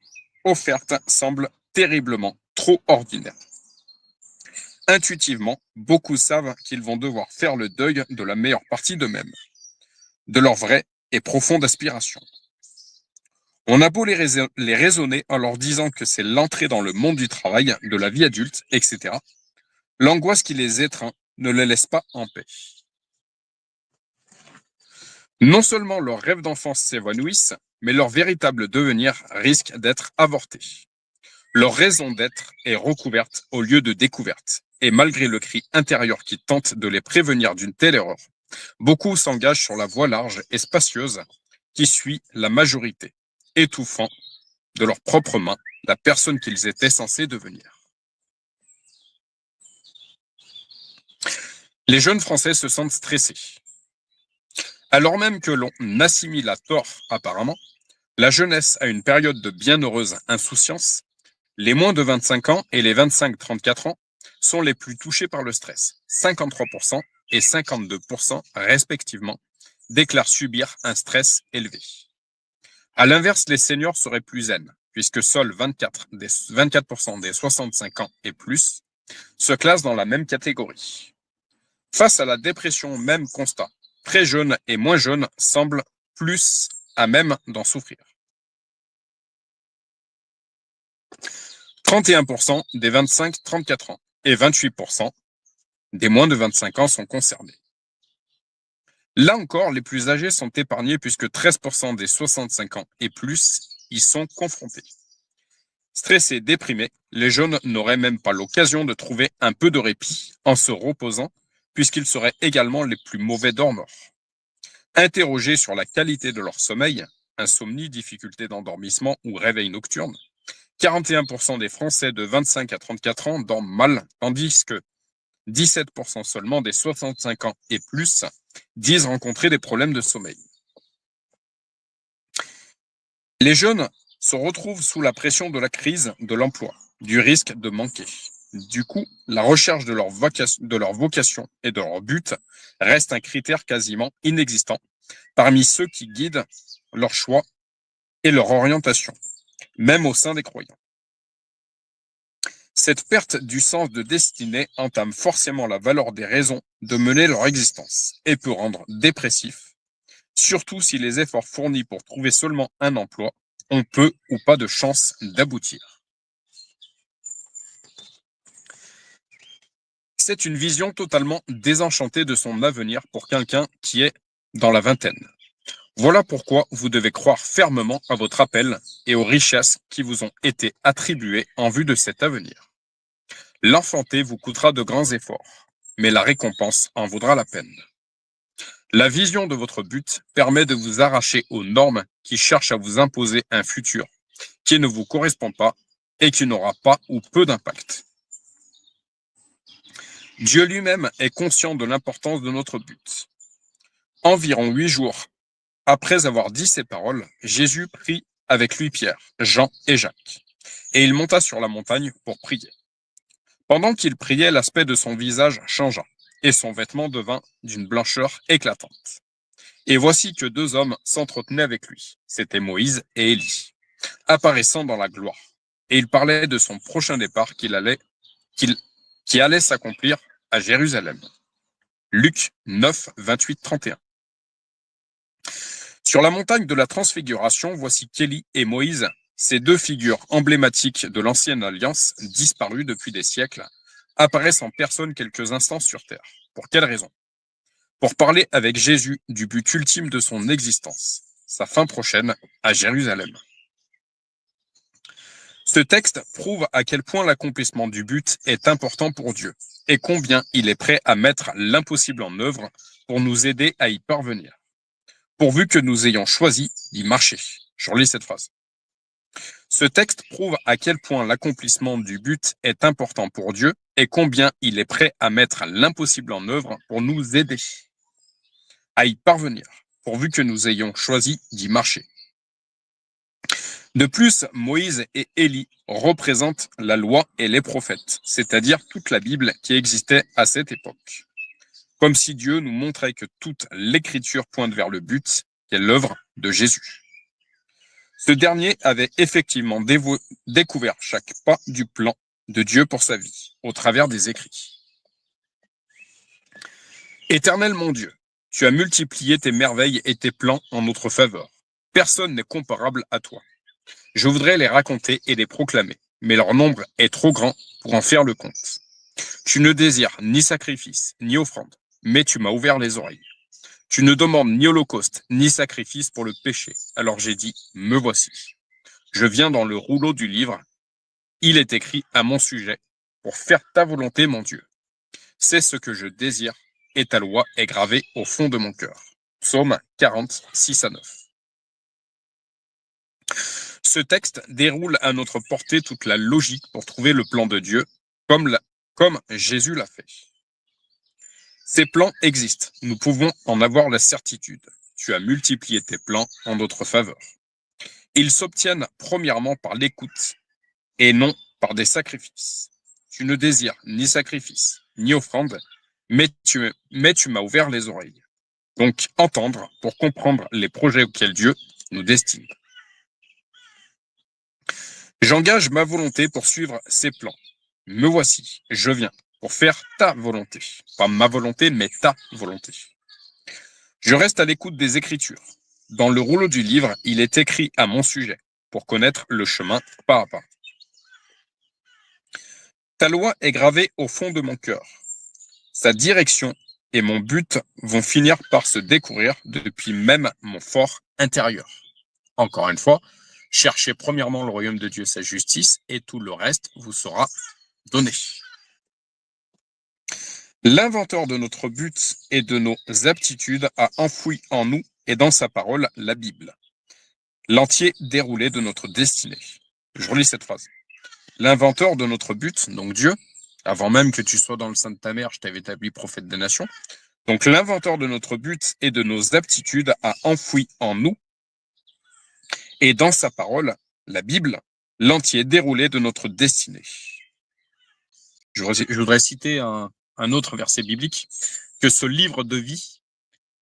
Speaker 1: offertes semblent terriblement trop ordinaires. Intuitivement, beaucoup savent qu'ils vont devoir faire le deuil de la meilleure partie d'eux-mêmes, de leur vraie et profonde aspiration. On a beau les raisonner en leur disant que c'est l'entrée dans le monde du travail, de la vie adulte, etc. L'angoisse qui les étreint ne les laisse pas en paix. Non seulement leurs rêves d'enfance s'évanouissent, mais leur véritable devenir risque d'être avorté. Leur raison d'être est recouverte au lieu de découverte. Et malgré le cri intérieur qui tente de les prévenir d'une telle erreur, beaucoup s'engagent sur la voie large et spacieuse qui suit la majorité, étouffant de leurs propres mains la personne qu'ils étaient censés devenir. Les jeunes Français se sentent stressés. Alors même que l'on assimile à tort, apparemment, la jeunesse à une période de bienheureuse insouciance, les moins de 25 ans et les 25-34 ans sont les plus touchés par le stress. 53% et 52% respectivement déclarent subir un stress élevé. À l'inverse, les seniors seraient plus zen, puisque seuls 24% des 65 ans et plus se classent dans la même catégorie. Face à la dépression, même constat. Très jeunes et moins jeunes semblent plus à même d'en souffrir. 31% des 25-34 ans et 28% des moins de 25 ans sont concernés. Là encore, les plus âgés sont épargnés puisque 13% des 65 ans et plus y sont confrontés. Stressés, déprimés, les jeunes n'auraient même pas l'occasion de trouver un peu de répit en se reposant puisqu'ils seraient également les plus mauvais dormeurs. Interrogés sur la qualité de leur sommeil, insomnie, difficulté d'endormissement ou réveil nocturne, 41% des Français de 25 à 34 ans dorment mal, tandis que 17% seulement des 65 ans et plus disent rencontrer des problèmes de sommeil. Les jeunes se retrouvent sous la pression de la crise de l'emploi, du risque de manquer. Du coup, la recherche de leur vocation et de leur but reste un critère quasiment inexistant parmi ceux qui guident leur choix et leur orientation, même au sein des croyants. Cette perte du sens de destinée entame forcément la valeur des raisons de mener leur existence et peut rendre dépressif, surtout si les efforts fournis pour trouver seulement un emploi ont peu ou pas de chance d'aboutir. C'est une vision totalement désenchantée de son avenir pour quelqu'un qui est dans la vingtaine. Voilà pourquoi vous devez croire fermement à votre appel et aux richesses qui vous ont été attribuées en vue de cet avenir. L'enfanter vous coûtera de grands efforts, mais la récompense en vaudra la peine. La vision de votre but permet de vous arracher aux normes qui cherchent à vous imposer un futur qui ne vous correspond pas et qui n'aura pas ou peu d'impact. Dieu lui-même est conscient de l'importance de notre but. Environ 8 jours après avoir dit ces paroles, Jésus prit avec lui Pierre, Jean et Jacques, et il monta sur la montagne pour prier. Pendant qu'il priait, l'aspect de son visage changea, et son vêtement devint d'une blancheur éclatante. Et voici que 2 hommes s'entretenaient avec lui, c'étaient Moïse et Élie, apparaissant dans la gloire. Et il parlait de son prochain départ qui allait s'accomplir à Jérusalem. Luc 9, 28, 31. Sur la montagne de la Transfiguration, voici qu'Élie et Moïse, ces 2 figures emblématiques de l'ancienne alliance, disparues depuis des siècles, apparaissent en personne quelques instants sur terre. Pour quelle raison? Pour parler avec Jésus du but ultime de son existence, sa fin prochaine à Jérusalem. Ce texte prouve à quel point l'accomplissement du but est important pour Dieu et combien il est prêt à mettre l'impossible en œuvre pour nous aider à y parvenir, pourvu que nous ayons choisi d'y marcher. Je relis cette phrase. Ce texte prouve à quel point l'accomplissement du but est important pour Dieu et combien il est prêt à mettre l'impossible en œuvre pour nous aider à y parvenir, pourvu que nous ayons choisi d'y marcher. De plus, Moïse et Élie représentent la loi et les prophètes, c'est-à-dire toute la Bible qui existait à cette époque. Comme si Dieu nous montrait que toute l'écriture pointe vers le but, qui est l'œuvre de Jésus. Ce dernier avait effectivement découvert chaque pas du plan de Dieu pour sa vie, au travers des écrits. Éternel mon Dieu, tu as multiplié tes merveilles et tes plans en notre faveur. Personne n'est comparable à toi. Je voudrais les raconter et les proclamer, mais leur nombre est trop grand pour en faire le compte. Tu ne désires ni sacrifice, ni offrande, mais tu m'as ouvert les oreilles. Tu ne demandes ni holocauste, ni sacrifice pour le péché. Alors j'ai dit, me voici. Je viens dans le rouleau du livre. Il est écrit à mon sujet, pour faire ta volonté, mon Dieu. C'est ce que je désire, et ta loi est gravée au fond de mon cœur. Psaume 40, 6-9. Ce texte déroule à notre portée toute la logique pour trouver le plan de Dieu, comme Jésus l'a fait. Ces plans existent, nous pouvons en avoir la certitude. Tu as multiplié tes plans en notre faveur. Ils s'obtiennent premièrement par l'écoute et non par des sacrifices. Tu ne désires ni sacrifice, ni offrande, mais tu m'as ouvert les oreilles. Donc entendre pour comprendre les projets auxquels Dieu nous destine. J'engage ma volonté pour suivre ses plans. Me voici, je viens pour faire ta volonté. Pas ma volonté, mais ta volonté. Je reste à l'écoute des Écritures. Dans le rouleau du livre, il est écrit à mon sujet, pour connaître le chemin pas à pas. Ta loi est gravée au fond de mon cœur. Sa direction et mon but vont finir par se découvrir depuis même mon fort intérieur. Encore une fois, cherchez premièrement le royaume de Dieu, sa justice, et tout le reste vous sera donné. L'inventeur de notre but et de nos aptitudes a enfoui en nous et dans sa parole la Bible, l'entier déroulé de notre destinée. Je relis cette phrase. L'inventeur de notre but, donc Dieu, avant même que tu sois dans le sein de ta mère, je t'avais établi prophète des nations. Donc l'inventeur de notre but et de nos aptitudes a enfoui en nous et dans sa parole, la Bible, l'entier déroulé de notre destinée. Je voudrais citer un autre verset biblique, que ce livre de vie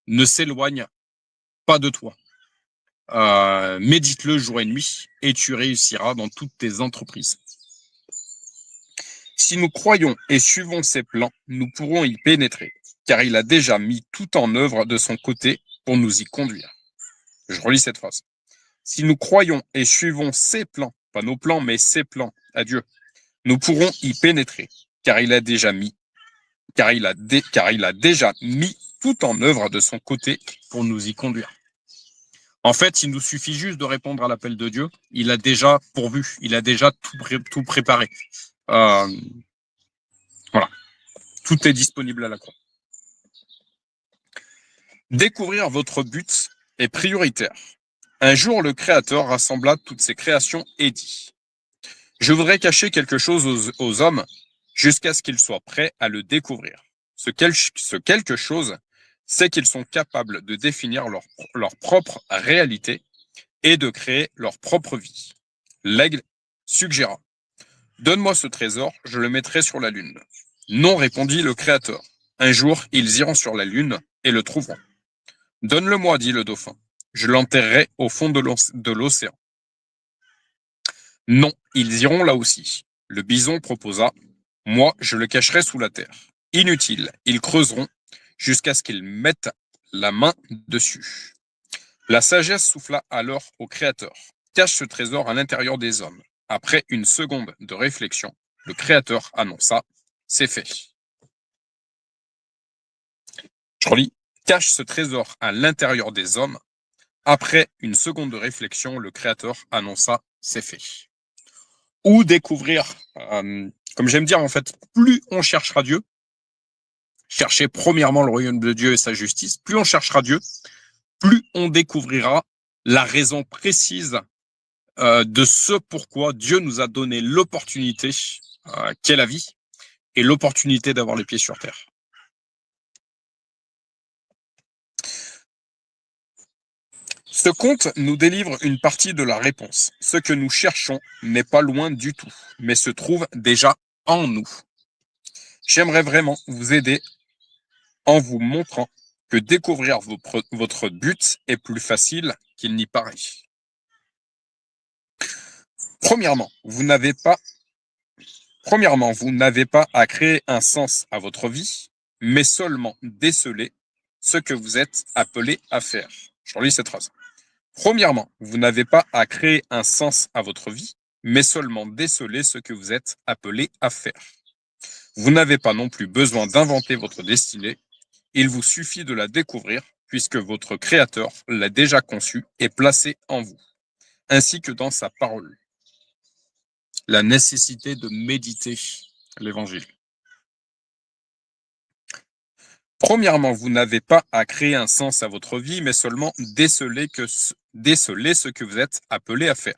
Speaker 1: ne s'éloigne pas de toi. Médite-le jour et nuit et tu réussiras dans toutes tes entreprises. Si nous croyons et suivons ses plans, nous pourrons y pénétrer, car il a déjà mis tout en œuvre de son côté pour nous y conduire. Je relis cette phrase. Si nous croyons et suivons ses plans, pas nos plans, mais ses plans à Dieu, nous pourrons y pénétrer, car il a déjà mis tout en œuvre de son côté pour nous y conduire. En fait, il nous suffit juste de répondre à l'appel de Dieu. Il a déjà pourvu, il a déjà tout préparé. Voilà, tout est disponible à la croix. Découvrir votre but est prioritaire. Un jour, le Créateur rassembla toutes ses créations et dit : je voudrais cacher quelque chose aux hommes jusqu'à ce qu'ils soient prêts à le découvrir. Ce quelque chose, c'est qu'ils sont capables de définir leur propre réalité et de créer leur propre vie. L'aigle suggéra : donne-moi ce trésor, je le mettrai sur la lune. Non, répondit le Créateur. Un jour, ils iront sur la lune et le trouveront. Donne-le-moi, dit le dauphin. Je l'enterrerai au fond de l'océan. Non, ils iront là aussi. Le bison proposa : moi, je le cacherai sous la terre. Inutile, ils creuseront jusqu'à ce qu'ils mettent la main dessus. La sagesse souffla alors au Créateur : cache ce trésor à l'intérieur des hommes. Après une seconde de réflexion, le Créateur annonça : c'est fait. Je relis : cache ce trésor à l'intérieur des hommes. Après une seconde de réflexion, le Créateur annonça : c'est fait. Ou découvrir, comme j'aime dire en fait, plus on cherchera Dieu, chercher premièrement le royaume de Dieu et sa justice, plus on cherchera Dieu, plus on découvrira la raison précise de ce pourquoi Dieu nous a donné l'opportunité qu'est la vie et l'opportunité d'avoir les pieds sur terre. Ce conte nous délivre une partie de la réponse. Ce que nous cherchons n'est pas loin du tout, mais se trouve déjà en nous. J'aimerais vraiment vous aider en vous montrant que découvrir votre but est plus facile qu'il n'y paraît. Premièrement, vous n'avez pas à créer un sens à votre vie, mais seulement déceler ce que vous êtes appelé à faire. Je relis cette phrase. Premièrement, vous n'avez pas à créer un sens à votre vie, mais seulement déceler ce que vous êtes appelé à faire. Vous n'avez pas non plus besoin d'inventer votre destinée, il vous suffit de la découvrir puisque votre Créateur l'a déjà conçue et placée en vous, ainsi que dans sa parole. La nécessité de méditer l'Évangile. Premièrement, vous n'avez pas à créer un sens à votre vie, mais seulement déceler ce que vous êtes appelé à faire.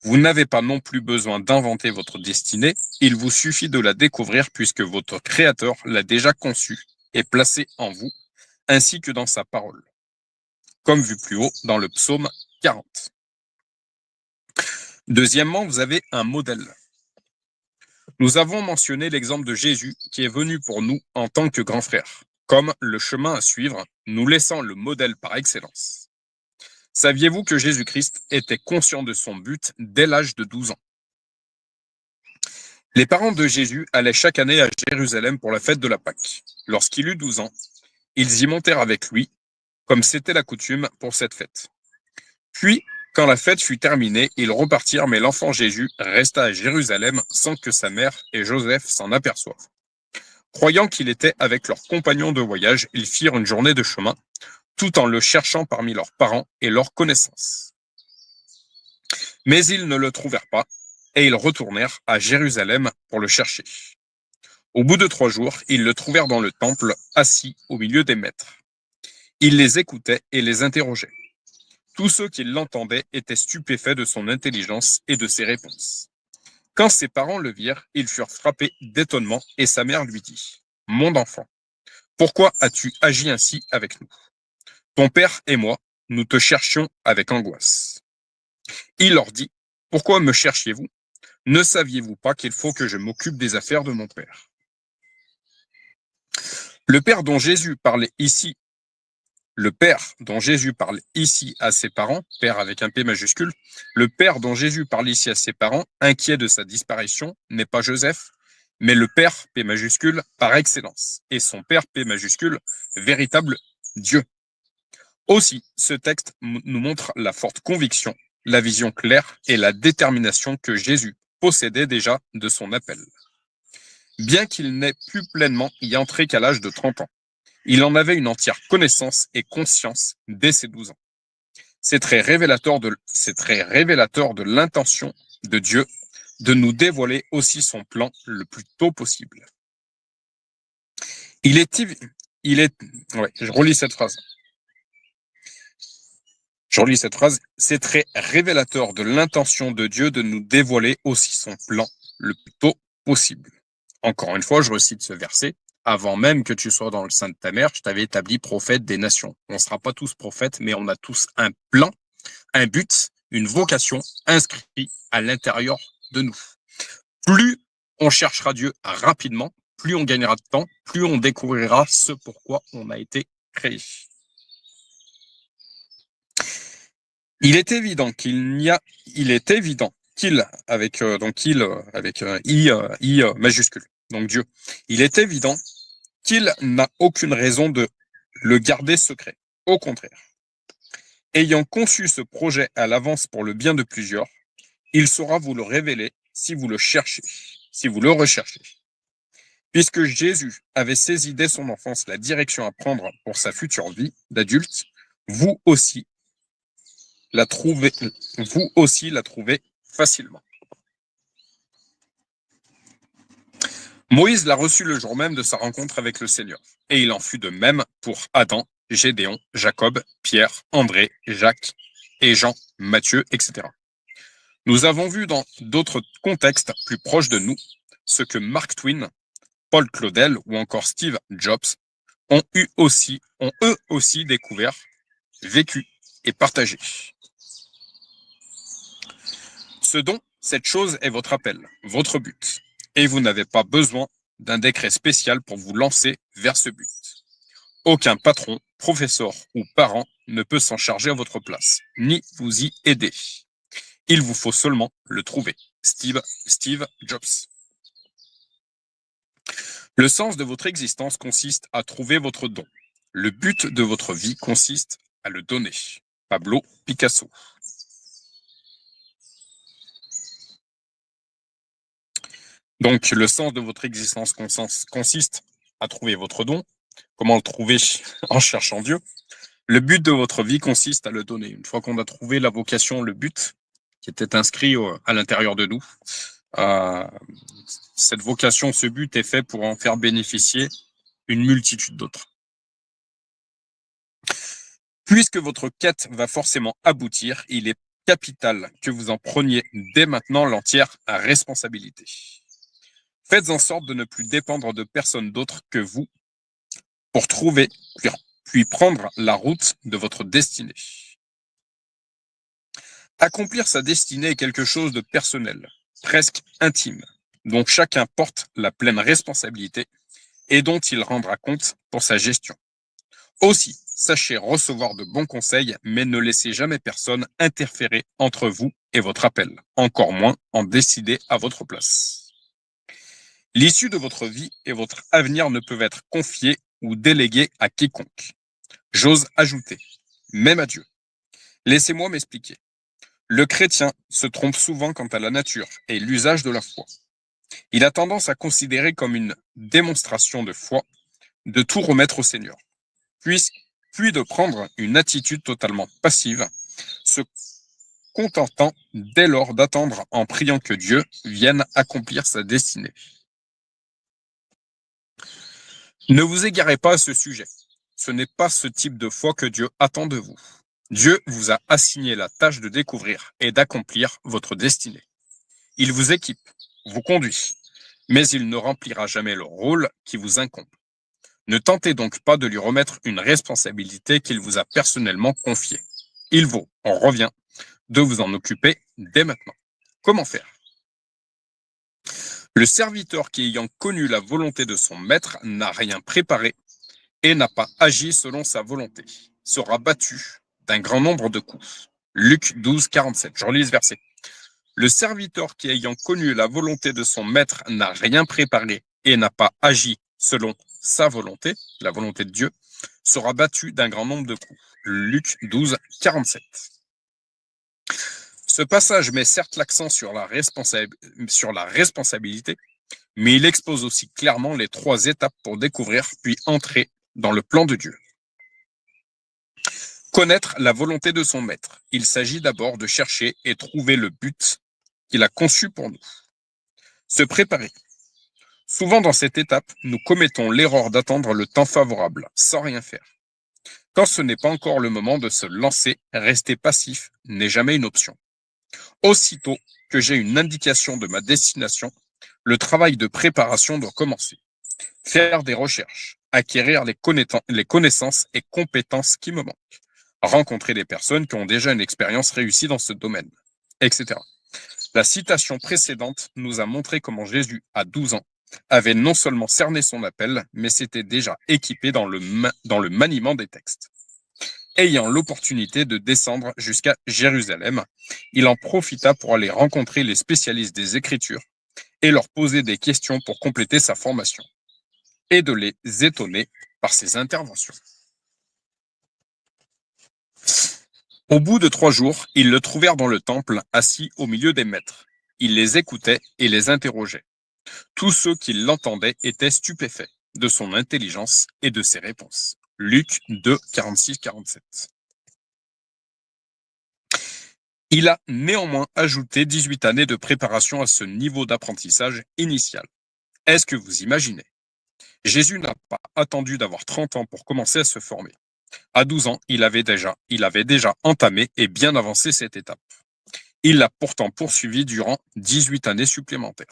Speaker 1: Vous n'avez pas non plus besoin d'inventer votre destinée, il vous suffit de la découvrir puisque votre Créateur l'a déjà conçue et placée en vous, ainsi que dans sa parole, comme vu plus haut dans le psaume 40. Deuxièmement, vous avez un modèle. Nous avons mentionné l'exemple de Jésus qui est venu pour nous en tant que grand frère, comme le chemin à suivre, nous laissant le modèle par excellence. Saviez-vous que Jésus-Christ était conscient de son but dès l'âge de 12 ans? Les parents de Jésus allaient chaque année à Jérusalem pour la fête de la Pâque. Lorsqu'il eut 12 ans, ils y montèrent avec lui, comme c'était la coutume pour cette fête. Puis, quand la fête fut terminée, ils repartirent, mais l'enfant Jésus resta à Jérusalem sans que sa mère et Joseph s'en aperçoivent. Croyant qu'il était avec leurs compagnons de voyage, ils firent une journée de chemin, tout en le cherchant parmi leurs parents et leurs connaissances. Mais ils ne le trouvèrent pas, et ils retournèrent à Jérusalem pour le chercher. Au bout de 3 jours, ils le trouvèrent dans le temple, assis au milieu des maîtres. Il les écoutait et les interrogeait. Tous ceux qui l'entendaient étaient stupéfaits de son intelligence et de ses réponses. Quand ses parents le virent, ils furent frappés d'étonnement et sa mère lui dit : « Mon enfant, pourquoi as-tu agi ainsi avec nous ? Ton père et moi, nous te cherchions avec angoisse. » Il leur dit : « Pourquoi me cherchiez-vous ? Ne saviez-vous pas qu'il faut que je m'occupe des affaires de mon père ? » Le Père dont Jésus parlait ici à ses parents, Père avec un P majuscule, le Père dont Jésus parle ici à ses parents, inquiet de sa disparition, n'est pas Joseph, mais le Père P majuscule par excellence, et son Père P majuscule, véritable Dieu. Aussi, ce texte nous montre la forte conviction, la vision claire et la détermination que Jésus possédait déjà de son appel. Bien qu'il n'ait pu pleinement y entrer qu'à l'âge de 30 ans, il en avait une entière connaissance et conscience dès ses 12 ans. C'est très révélateur de l'intention de Dieu de nous dévoiler aussi son plan le plus tôt possible. Je relis cette phrase. C'est très révélateur de l'intention de Dieu de nous dévoiler aussi son plan le plus tôt possible. Encore une fois, je recite ce verset. Avant même que tu sois dans le sein de ta mère, je t'avais établi prophète des nations. On ne sera pas tous prophètes, mais on a tous un plan, un but, une vocation inscrite à l'intérieur de nous. Plus on cherchera Dieu rapidement, plus on gagnera de temps, plus on découvrira ce pourquoi on a été créé. Il est évident qu'il, avec I majuscule, donc Dieu, il est évident qu'il n'a aucune raison de le garder secret. Au contraire, ayant conçu ce projet à l'avance pour le bien de plusieurs, il saura vous le révéler si vous le recherchez. Puisque Jésus avait saisi dès son enfance la direction à prendre pour sa future vie d'adulte, vous aussi la trouvez facilement. Moïse l'a reçu le jour même de sa rencontre avec le Seigneur, et il en fut de même pour Adam, Gédéon, Jacob, Pierre, André, Jacques et Jean, Matthieu, etc. Nous avons vu dans d'autres contextes plus proches de nous ce que Mark Twain, Paul Claudel ou encore Steve Jobs ont eux aussi découvert, vécu et partagez. Ce don, cette chose est votre appel, votre but. Et vous n'avez pas besoin d'un décret spécial pour vous lancer vers ce but. Aucun patron, professeur ou parent ne peut s'en charger à votre place, ni vous y aider. Il vous faut seulement le trouver. Steve Jobs. Le sens de votre existence consiste à trouver votre don. Le but de votre vie consiste à le donner. Pablo Picasso. Donc, le sens de votre existence consiste à trouver votre don. Comment le trouver? En cherchant Dieu. Le but de votre vie consiste à le donner. Une fois qu'on a trouvé la vocation, le but, qui était inscrit à l'intérieur de nous, cette vocation, ce but est fait pour en faire bénéficier une multitude d'autres. Puisque votre quête va forcément aboutir, il est capital que vous en preniez dès maintenant l'entière responsabilité. Faites en sorte de ne plus dépendre de personne d'autre que vous pour trouver, puis prendre la route de votre destinée. Accomplir sa destinée est quelque chose de personnel, presque intime, dont chacun porte la pleine responsabilité et dont il rendra compte pour sa gestion. Aussi, sachez recevoir de bons conseils, mais ne laissez jamais personne interférer entre vous et votre appel, encore moins en décider à votre place. L'issue de votre vie et votre avenir ne peuvent être confiés ou délégués à quiconque. J'ose ajouter, même à Dieu. Laissez-moi m'expliquer. Le chrétien se trompe souvent quant à la nature et l'usage de la foi. Il a tendance à considérer comme une démonstration de foi de tout remettre au Seigneur, puis de prendre une attitude totalement passive, se contentant dès lors d'attendre en priant que Dieu vienne accomplir sa destinée. Ne vous égarez pas à ce sujet. Ce n'est pas ce type de foi que Dieu attend de vous. Dieu vous a assigné la tâche de découvrir et d'accomplir votre destinée. Il vous équipe, vous conduit, mais il ne remplira jamais le rôle qui vous incombe. Ne tentez donc pas de lui remettre une responsabilité qu'il vous a personnellement confiée. Il vaut, on revient, de vous en occuper dès maintenant. Comment faire? Le serviteur qui, ayant connu la volonté de son maître, n'a rien préparé et n'a pas agi selon sa volonté, sera battu d'un grand nombre de coups. Luc 12, 47. Je relis ce verset. Le serviteur qui, ayant connu la volonté de son maître, n'a rien préparé et n'a pas agi selon sa volonté, la volonté de Dieu, sera battu d'un grand nombre de coups. Luc 12, 47. Ce passage met certes l'accent sur la responsabilité, mais il expose aussi clairement les 3 étapes pour découvrir puis entrer dans le plan de Dieu. Connaître la volonté de son maître. Il s'agit d'abord de chercher et trouver le but qu'il a conçu pour nous. Se préparer. Souvent dans cette étape, nous commettons l'erreur d'attendre le temps favorable, sans rien faire. Quand ce n'est pas encore le moment de se lancer, rester passif n'est jamais une option. Aussitôt que j'ai une indication de ma destination, le travail de préparation doit commencer. Faire des recherches, acquérir les connaissances et compétences qui me manquent, rencontrer des personnes qui ont déjà une expérience réussie dans ce domaine, etc. La citation précédente nous a montré comment Jésus, à 12 ans, avait non seulement cerné son appel, mais s'était déjà équipé dans le maniement des textes. Ayant l'opportunité de descendre jusqu'à Jérusalem, il en profita pour aller rencontrer les spécialistes des Écritures et leur poser des questions pour compléter sa formation, et de les étonner par ses interventions. Au bout de 3 jours, ils le trouvèrent dans le temple, assis au milieu des maîtres. Il les écoutait et les interrogeait. Tous ceux qui l'entendaient étaient stupéfaits de son intelligence et de ses réponses. Luc 2, 46-47. Il a néanmoins ajouté 18 années de préparation à ce niveau d'apprentissage initial. Est-ce que vous imaginez? Jésus n'a pas attendu d'avoir 30 ans pour commencer à se former. À 12 ans, il avait déjà entamé et bien avancé cette étape. Il l'a pourtant poursuivi durant 18 années supplémentaires.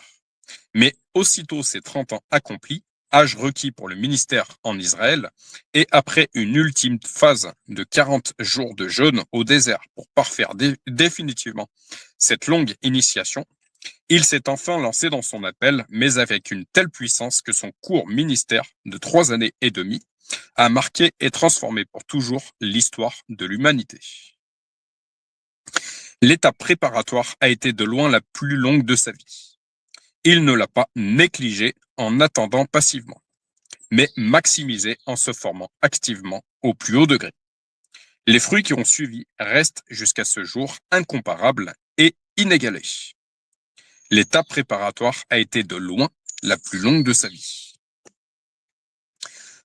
Speaker 1: Mais aussitôt ses 30 ans accomplis, âge requis pour le ministère en Israël, et après une ultime phase de 40 jours de jeûne au désert pour parfaire définitivement cette longue initiation, il s'est enfin lancé dans son appel, mais avec une telle puissance que son court ministère de 3 années et demie a marqué et transformé pour toujours l'histoire de l'humanité. L'étape préparatoire a été de loin la plus longue de sa vie. Il ne l'a pas négligée en attendant passivement, mais maximisée en se formant activement au plus haut degré. Les fruits qui ont suivi restent jusqu'à ce jour incomparables et inégalés. L'étape préparatoire a été de loin la plus longue de sa vie.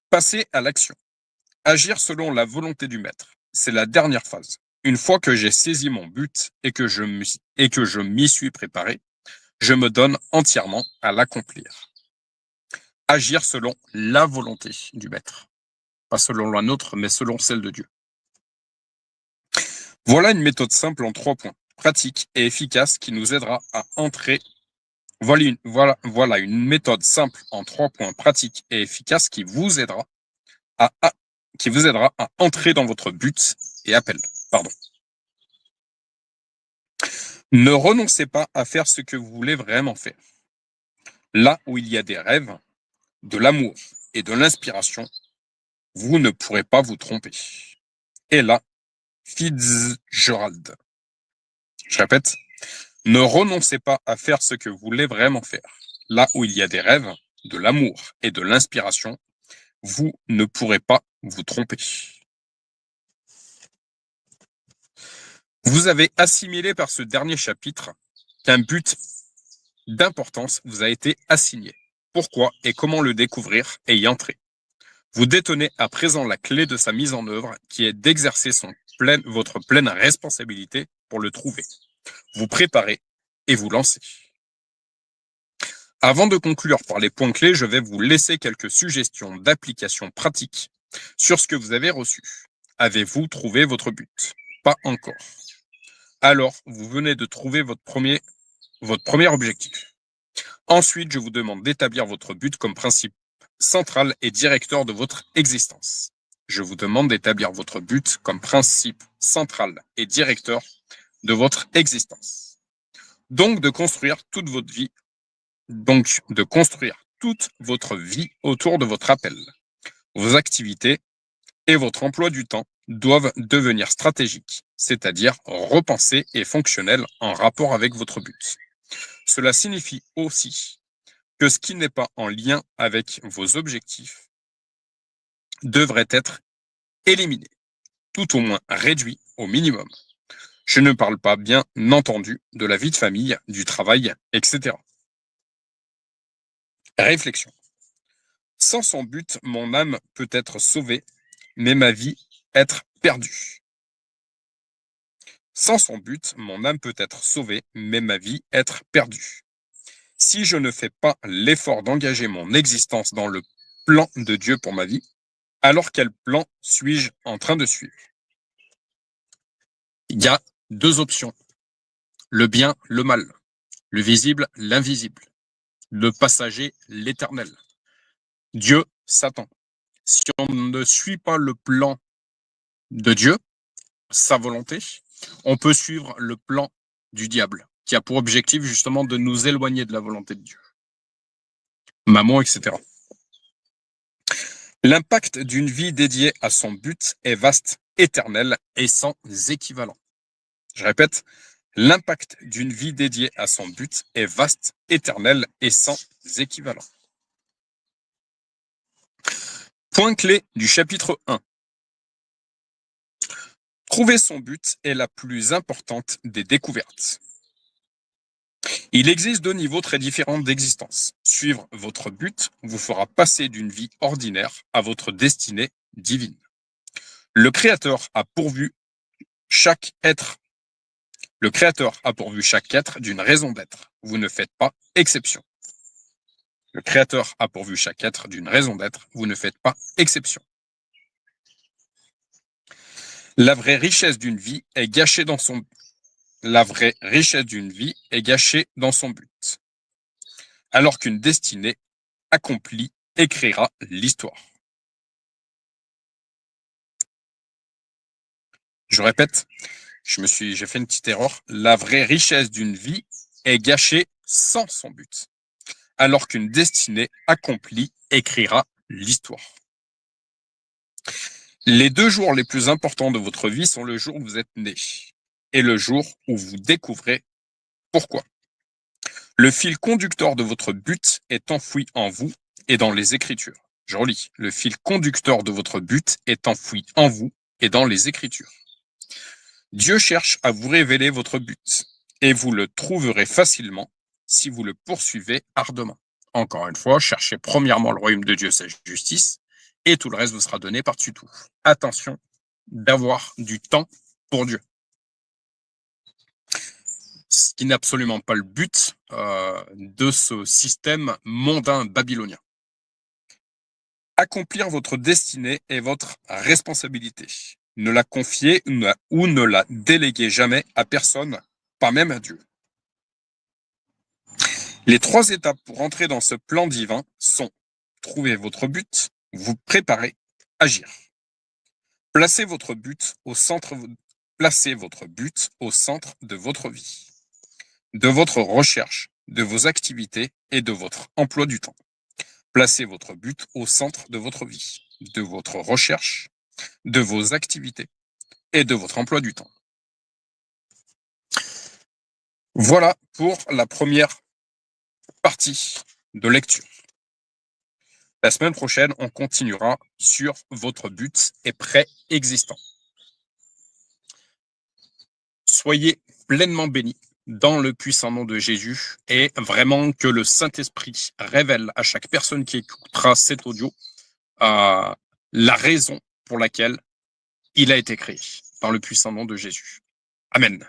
Speaker 1: Passer à l'action. Agir selon la volonté du maître, c'est la dernière phase. Une fois que j'ai saisi mon but et que je m'y suis préparé, je me donne entièrement à l'accomplir. Agir selon la volonté du maître. Pas selon la nôtre, mais selon celle de Dieu. Voilà une méthode simple en 3 points, pratique et efficace qui nous aidera à entrer. Voilà une méthode simple en 3 points, pratique et efficace qui vous aidera à entrer dans votre but et appel. Ne renoncez pas à faire ce que vous voulez vraiment faire. Là où il y a des rêves, de l'amour et de l'inspiration, vous ne pourrez pas vous tromper. Ella Fitzgerald. Je répète, ne renoncez pas à faire ce que vous voulez vraiment faire. Là où il y a des rêves, de l'amour et de l'inspiration, vous ne pourrez pas vous tromper. Vous avez assimilé par ce dernier chapitre qu'un but d'importance vous a été assigné. Pourquoi et comment le découvrir et y entrer? Vous détenez à présent la clé de sa mise en œuvre qui est d'exercer votre pleine responsabilité pour le trouver. Vous préparez et vous lancez. Avant de conclure par les points clés, je vais vous laisser quelques suggestions d'application pratique sur ce que vous avez reçu. Avez-vous trouvé votre but? Pas encore. Alors, vous venez de trouver votre premier objectif. Ensuite, je vous demande d'établir votre but comme principe central et directeur de votre existence. Je vous demande d'établir votre but comme principe central et directeur de votre existence. Donc, de construire toute votre vie autour de votre appel. Vos activités et votre emploi du temps doivent devenir stratégiques, c'est-à-dire repensés et fonctionnels en rapport avec votre but. Cela signifie aussi que ce qui n'est pas en lien avec vos objectifs devrait être éliminé, tout au moins réduit au minimum. Je ne parle pas, bien entendu, de la vie de famille, du travail, etc. Réflexion. Sans son but, mon âme peut être sauvée, mais ma vie être perdue. Sans son but, mon âme peut être sauvée, mais ma vie être perdue. Si je ne fais pas l'effort d'engager mon existence dans le plan de Dieu pour ma vie, alors quel plan suis-je en train de suivre? Il y a 2 options. Le bien, le mal. Le visible, l'invisible. Le passager, l'éternel. Dieu, Satan. Si on ne suit pas le plan de Dieu, sa volonté, on peut suivre le plan du diable, qui a pour objectif justement de nous éloigner de la volonté de Dieu. Maman, etc. L'impact d'une vie dédiée à son but est vaste, éternel et sans équivalent. Je répète, l'impact d'une vie dédiée à son but est vaste, éternel et sans équivalent. Point clé du chapitre 1. Trouver son but est la plus importante des découvertes. Il existe 2 niveaux très différents d'existence. Suivre votre but vous fera passer d'une vie ordinaire à votre destinée divine. Le Créateur a pourvu chaque être d'une raison d'être. Vous ne faites pas exception. Le Créateur a pourvu chaque être d'une raison d'être. Vous ne faites pas exception. La vraie richesse d'une vie est gâchée dans son but. Alors qu'une destinée accomplie écrira l'histoire. Je répète, j'ai fait une petite erreur. La vraie richesse d'une vie est gâchée sans son but, alors qu'une destinée accomplie écrira l'histoire. Les 2 jours les plus importants de votre vie sont le jour où vous êtes né et le jour où vous découvrez pourquoi. Le fil conducteur de votre but est enfoui en vous et dans les Écritures. Je relis. Le fil conducteur de votre but est enfoui en vous et dans les Écritures. Dieu cherche à vous révéler votre but et vous le trouverez facilement si vous le poursuivez ardemment. Encore une fois, cherchez premièrement le royaume de Dieu, sa justice, et tout le reste vous sera donné par-dessus tout. Attention d'avoir du temps pour Dieu. Ce qui n'est absolument pas le but de ce système mondain babylonien. Accomplir votre destinée est votre responsabilité. Ne la confiez ou ne la déléguez jamais à personne, pas même à Dieu. Les 3 étapes pour entrer dans ce plan divin sont: trouver votre but, vous préparer, agir. Placez votre but au centre de votre vie, de votre recherche, de vos activités et de votre emploi du temps. Placez votre but au centre de votre vie, de votre recherche, de vos activités et de votre emploi du temps. Voilà pour la première partie de lecture. La semaine prochaine, on continuera sur votre but et préexistant. Soyez pleinement bénis dans le puissant nom de Jésus et vraiment que le Saint-Esprit révèle à chaque personne qui écoutera cet audio la raison pour laquelle il a été créé, dans le puissant nom de Jésus. Amen.